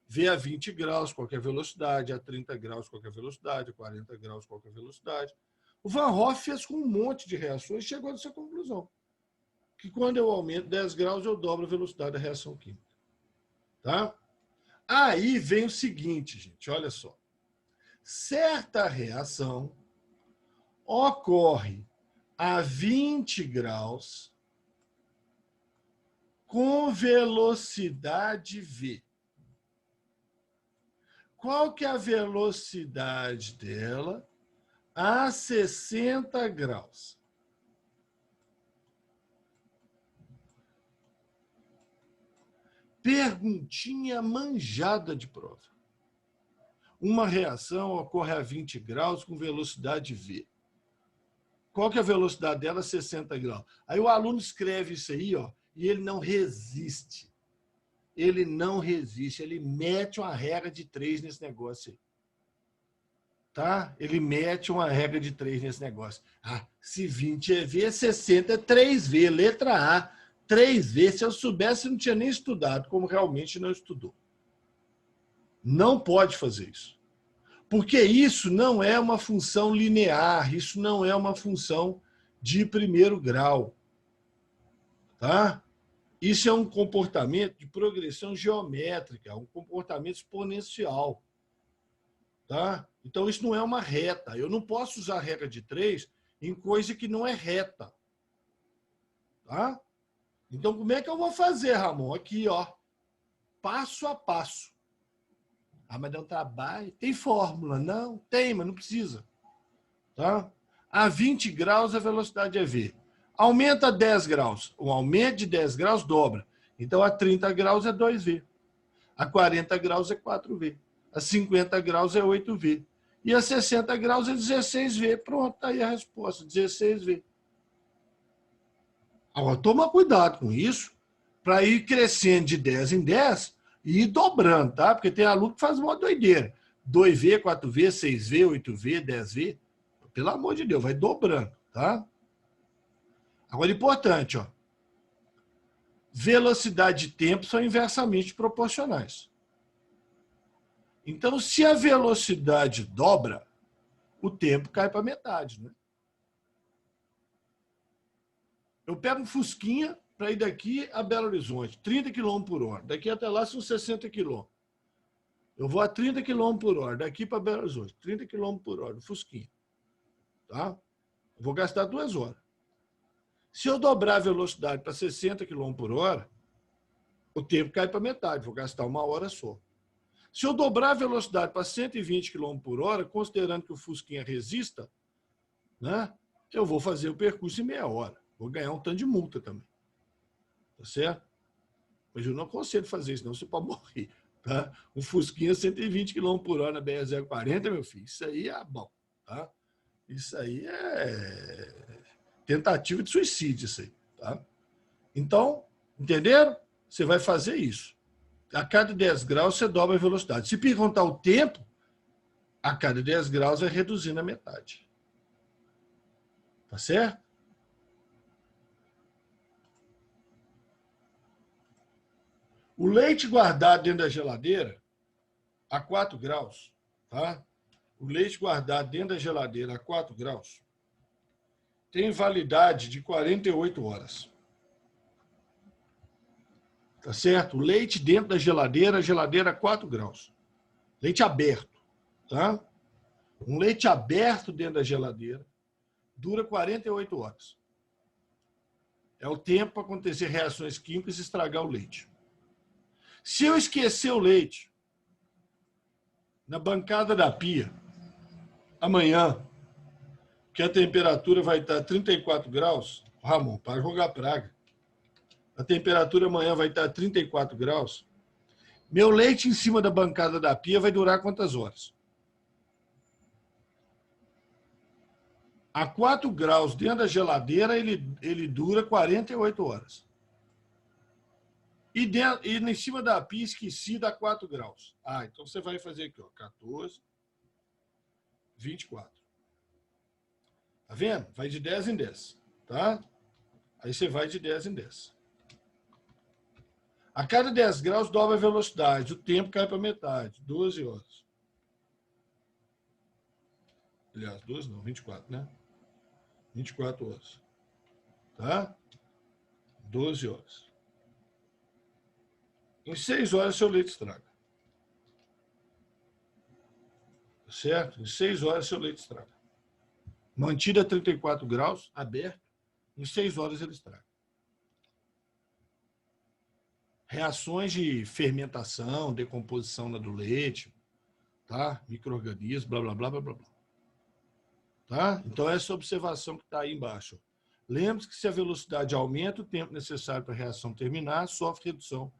Vê a 20 graus qualquer velocidade, a 30 graus qualquer velocidade, a 40 graus qualquer velocidade. O Van Hoff fez com um monte de reações e chegou a essa conclusão. Que quando eu aumento 10 graus, eu dobro a velocidade da reação química. Tá? Aí vem o seguinte, gente, olha só. Certa reação ocorre a 20 graus com velocidade v. Qual que é a velocidade dela a 60 graus? Perguntinha manjada de prova. Uma reação ocorre a 20 graus com velocidade v. Qual que é a velocidade dela? 60 graus. Aí o aluno escreve isso aí, ó, e ele não resiste. Ele não resiste. Ele mete uma regra de 3 nesse negócio aí. Tá? Ele mete uma regra de 3 nesse negócio. Ah, se 20 é V, 60 é 3V. Letra A, 3V. Se eu soubesse, eu não tinha nem estudado, como realmente não estudou. Não pode fazer isso. Porque isso não é uma função linear, isso não é uma função de primeiro grau. Tá? Isso é um comportamento de progressão geométrica, um comportamento exponencial. Tá? Então, isso não é uma reta. Eu não posso usar a regra de 3 em coisa que não é reta. Tá? Então, como é que eu vou fazer, Ramon? Aqui, ó, passo a passo. Ah, mas dá um trabalho. Tem fórmula? Não, tem, mas não precisa. Tá? A 20 graus a velocidade é v. Aumenta 10 graus. O aumento de 10 graus dobra. Então, a 30 graus é 2v. A 40 graus é 4v. A 50 graus é 8v. E a 60 graus é 16v. Pronto, está aí a resposta, 16v. Agora, toma cuidado com isso, para ir crescendo de 10 em 10 e ir dobrando, tá? Porque tem aluno que faz uma doideira. 2v, 4v, 6v, 8v, 10v. Pelo amor de Deus, vai dobrando, tá? Agora, importante, ó. Velocidade e tempo são inversamente proporcionais. Então, se a velocidade dobra, o tempo cai para metade, né? Eu pego um Fusquinha para ir daqui a Belo Horizonte, 30 km por hora. Daqui até lá são 60 km. Eu vou a 30 km por hora, daqui para Belo Horizonte, 30 km por hora, no Fusquinha. Tá? Eu vou gastar 2 horas. Se eu dobrar a velocidade para 60 km por hora, o tempo cai para metade, vou gastar 1 hora só. Se eu dobrar a velocidade para 120 km por hora, considerando que o Fusquinha resista, né, eu vou fazer o percurso em meia hora. Vou ganhar um tanto de multa também. Tá certo? Mas eu não aconselho fazer isso, não, você pode morrer. Tá? Um Fusquinha 120 km por hora na BR-040, meu filho, isso aí é bom. Tá? Isso aí é tentativa de suicídio, isso aí. Tá? Então, entenderam? Você vai fazer isso. A cada 10 graus, você dobra a velocidade. Se perguntar o tempo, a cada 10 graus vai reduzindo a metade. Tá certo? O leite guardado dentro da geladeira a 4 graus, tá? O leite guardado dentro da geladeira a 4 graus tem validade de 48 horas. Tá certo? O leite dentro da geladeira a 4 graus. Leite aberto, tá? Um leite aberto dentro da geladeira dura 48 horas. É o tempo para acontecer reações químicas e estragar o leite. Se eu esquecer o leite na bancada da pia, amanhã, que a temperatura vai estar 34 graus, Ramon, para jogar praga, a temperatura amanhã vai estar 34 graus, meu leite em cima da bancada da pia vai durar quantas horas? A 4 graus dentro da geladeira, ele dura 48 horas. E em cima da pia esquecida a 4 graus. Ah, então você vai fazer aqui, ó, 14, 24. Tá vendo? Vai de 10 em 10, tá? Aí você vai de 10 em 10. A cada 10 graus dobra a velocidade, o tempo cai para metade, 12 horas. Aliás, 12 não, 24, né? 24 horas. Tá? 12 horas. Em 6 horas, seu leite estraga. Certo? Em 6 horas, seu leite estraga. mantida a 34 graus, aberto, em 6 horas ele estraga. Reações de fermentação, decomposição do leite, tá? Micro-organismos, blá, blá, blá, blá, blá. Tá? Então, essa observação que está aí embaixo. Lembre-se que se a velocidade aumenta, o tempo necessário para a reação terminar sofre redução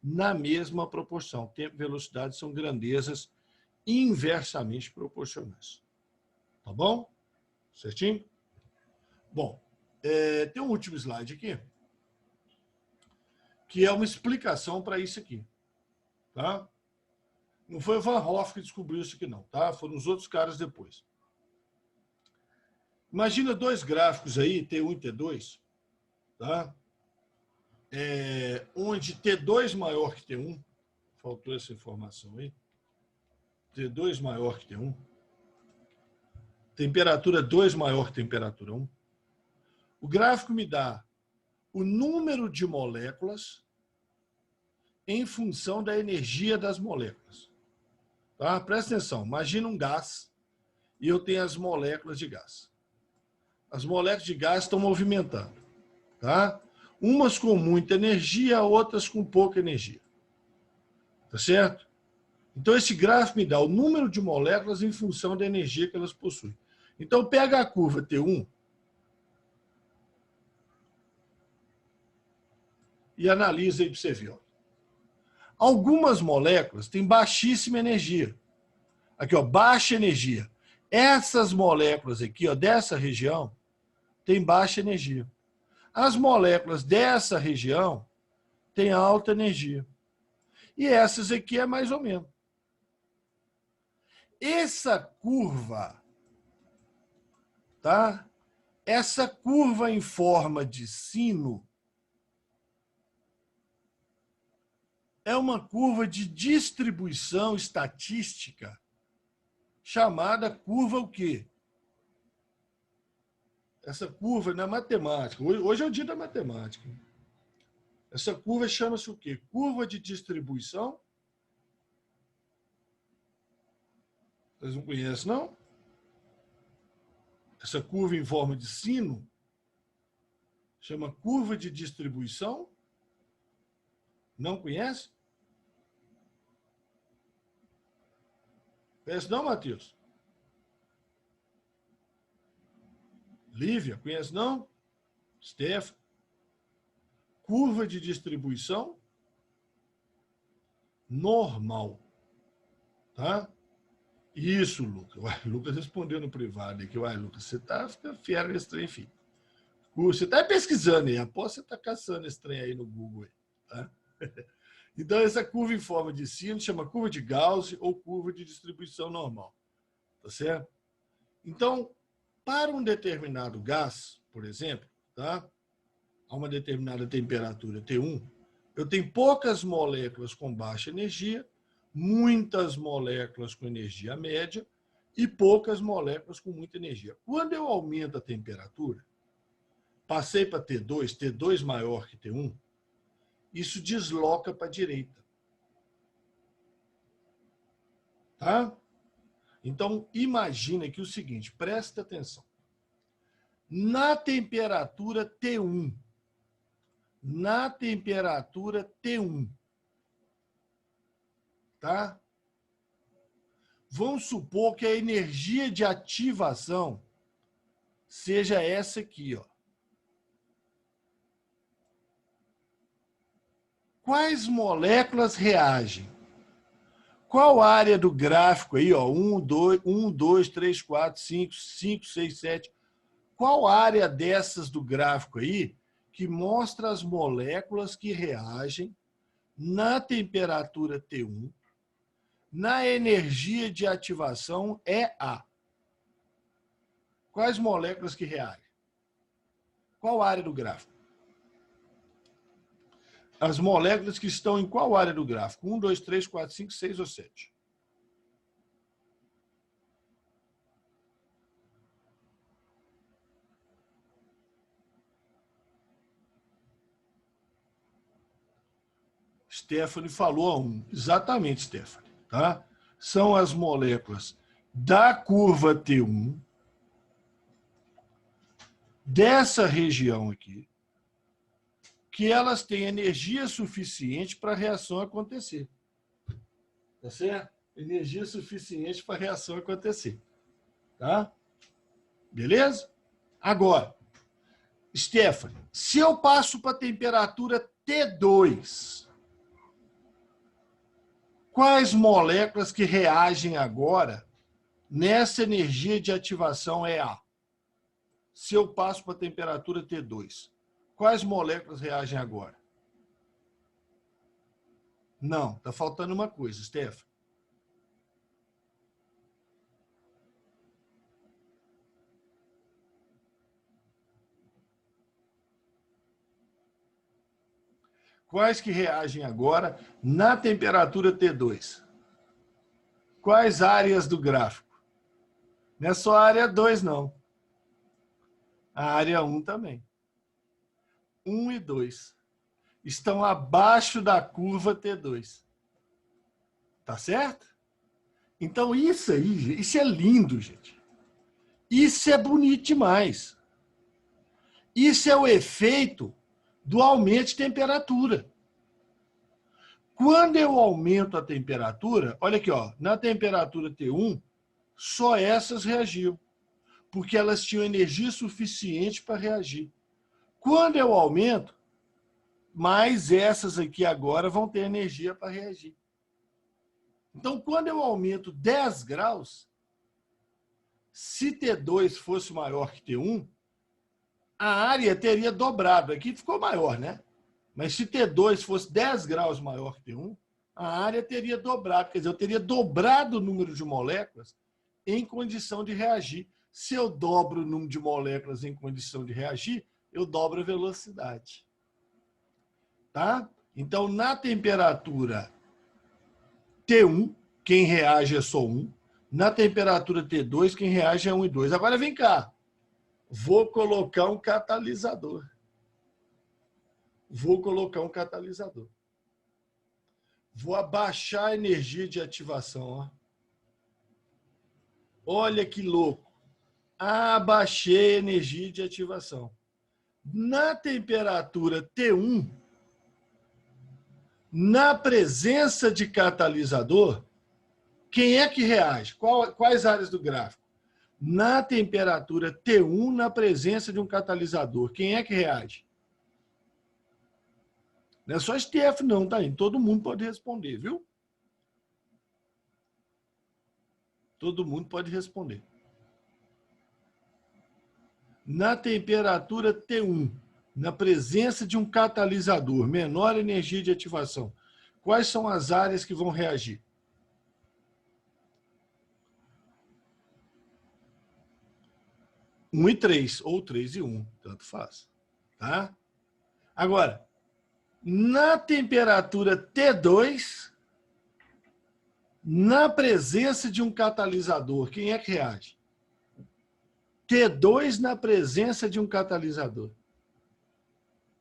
na mesma proporção. Tempo e velocidade são grandezas inversamente proporcionais. Tá bom? Certinho? Bom, tem um último slide aqui, que é uma explicação para isso aqui. Tá? Não foi o Van Hoff que descobriu isso aqui, não. Tá? Foram os outros caras depois. Imagina dois gráficos aí, T1 e T2, tá? Onde T2 maior que T1, faltou essa informação aí, T2 maior que T1, temperatura 2 maior que temperatura 1. O gráfico me dá o número de moléculas em função da energia das moléculas. Tá? Presta atenção, imagina um gás e eu tenho as moléculas de gás. As moléculas de gás estão movimentando. Tá? Umas com muita energia, outras com pouca energia. Tá certo? Então, esse gráfico me dá o número de moléculas em função da energia que elas possuem. Então, pega a curva T1 e analisa aí para você ver. Ó. Algumas moléculas têm baixíssima energia. Aqui, ó, baixa energia. Essas moléculas aqui, ó, dessa região, têm baixa energia. As moléculas dessa região têm alta energia. E essas aqui é mais ou menos. Essa curva, tá? Essa curva em forma de sino é uma curva de distribuição estatística chamada curva o quê? Essa curva na matemática, hoje é o dia da matemática. Essa curva chama-se o quê? Curva de distribuição. Vocês não conhecem, não? Essa curva em forma de sino chama curva de distribuição. Não conhece? Conhece não, Matheus? Lívia, conhece não? Stefan? Curva de distribuição normal. Tá? Isso, Lucas. Uai, Lucas respondeu no privado aqui. Uai, Lucas, você está ficando fera nesse trem, filho. Você está pesquisando aí. Aposto que você está caçando esse trem aí no Google. Aí, tá? Então, essa curva em forma de sino chama curva de Gauss ou curva de distribuição normal. Tá certo? Então, para um determinado gás, por exemplo, tá? A uma determinada temperatura T1, eu tenho poucas moléculas com baixa energia, muitas moléculas com energia média e poucas moléculas com muita energia. Quando eu aumento a temperatura, passei para T2, T2 maior que T1, isso desloca para a direita. Tá? Então, imagina aqui o seguinte, presta atenção. Na temperatura T1, tá? Vamos supor que a energia de ativação seja essa aqui, ó. Quais moléculas reagem? Qual área do gráfico aí, ó? 1, 2, 3, 4, 5, 6, 7. Qual área dessas do gráfico aí que mostra as moléculas que reagem na temperatura T1, na energia de ativação EA? Quais moléculas que reagem? Qual área do gráfico? As moléculas que estão em qual área do gráfico? 1, 2, 3, 4, 5, 6 ou 7? Stephanie falou a 1. Exatamente, Stephanie. Tá? São as moléculas da curva T1 dessa região aqui, que elas têm energia suficiente para a reação acontecer. Tá certo? Energia suficiente para a reação acontecer. Tá? Beleza? Agora, Stephanie, se eu passo para a temperatura T2, quais moléculas que reagem agora nessa energia de ativação EA? Se eu passo para a temperatura T2, quais moléculas reagem agora? Não, está faltando uma coisa, Stephanie. Quais que reagem agora na temperatura T2? Quais áreas do gráfico? Não é só a área 2, não. A área 1 também. 1 e 2 estão abaixo da curva T2. Tá certo? Então, isso aí, isso é lindo, gente. Isso é bonito demais. Isso é o efeito do aumento de temperatura. Quando eu aumento a temperatura, olha aqui, ó, na temperatura T1, só essas reagiam, porque elas tinham energia suficiente para reagir. Quando eu aumento, mais essas aqui agora vão ter energia para reagir. Então, quando eu aumento 10 graus, se T2 fosse maior que T1, a área teria dobrado. Aqui ficou maior, né? Mas se T2 fosse 10 graus maior que T1, a área teria dobrado. Quer dizer, eu teria dobrado o número de moléculas em condição de reagir. Se eu dobro o número de moléculas em condição de reagir, eu dobro a velocidade. Tá? Então, na temperatura T1, quem reage é só 1. Na temperatura T2, quem reage é 1 e 2. Agora, vem cá. Vou colocar um catalisador. Vou abaixar a energia de ativação. Ó. Olha que louco. Abaixei a energia de ativação. Na temperatura T1, na presença de catalisador, quem é que reage? Quais áreas do gráfico? Na temperatura T1, na presença de um catalisador, quem é que reage? Não é só STF não, tá aí. Todo mundo pode responder, viu? Todo mundo pode responder. Na temperatura T1, na presença de um catalisador, menor energia de ativação, quais são as áreas que vão reagir? Um e 3, ou 3 e 1, tanto faz. Tá? Agora, na temperatura T2, na presença de um catalisador, quem é que reage? T2 na presença de um catalisador.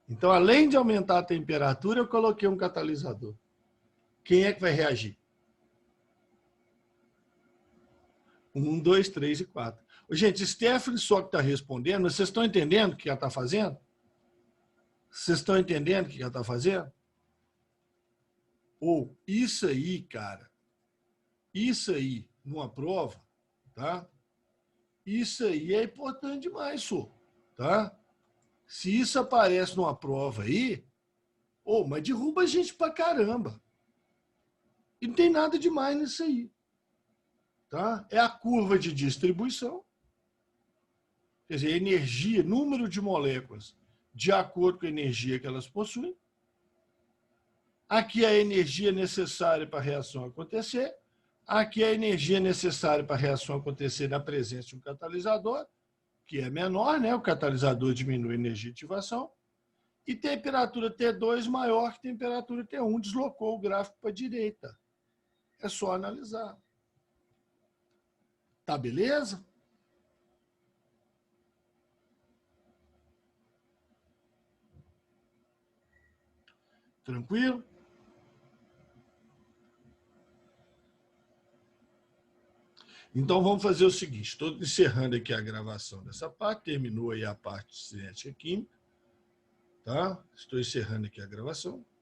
Então, além de aumentar a temperatura, eu coloquei um catalisador. Quem é que vai reagir? 1, 2, 3 e 4. Gente, Stephanie só que está respondendo, mas vocês estão entendendo o que ela está fazendo? Vocês estão entendendo o que ela está fazendo? Ou isso aí, cara, isso aí, numa prova, tá? Isso aí é importante demais, só, tá? Se isso aparece numa prova aí, mas derruba a gente pra caramba. E não tem nada demais nisso aí. Tá? É a curva de distribuição. Quer dizer, energia, número de moléculas de acordo com a energia que elas possuem. Aqui é a energia necessária para a reação acontecer. Aqui é a energia necessária para a reação acontecer na presença de um catalisador, que é menor, né? O catalisador diminui a energia de ativação. E temperatura T2 maior que temperatura T1, deslocou o gráfico para a direita. É só analisar. Tá beleza? Tranquilo? Então, vamos fazer o seguinte. Estou encerrando aqui a gravação dessa parte. Terminou aí a parte de cinética química. Tá? Estou encerrando aqui a gravação.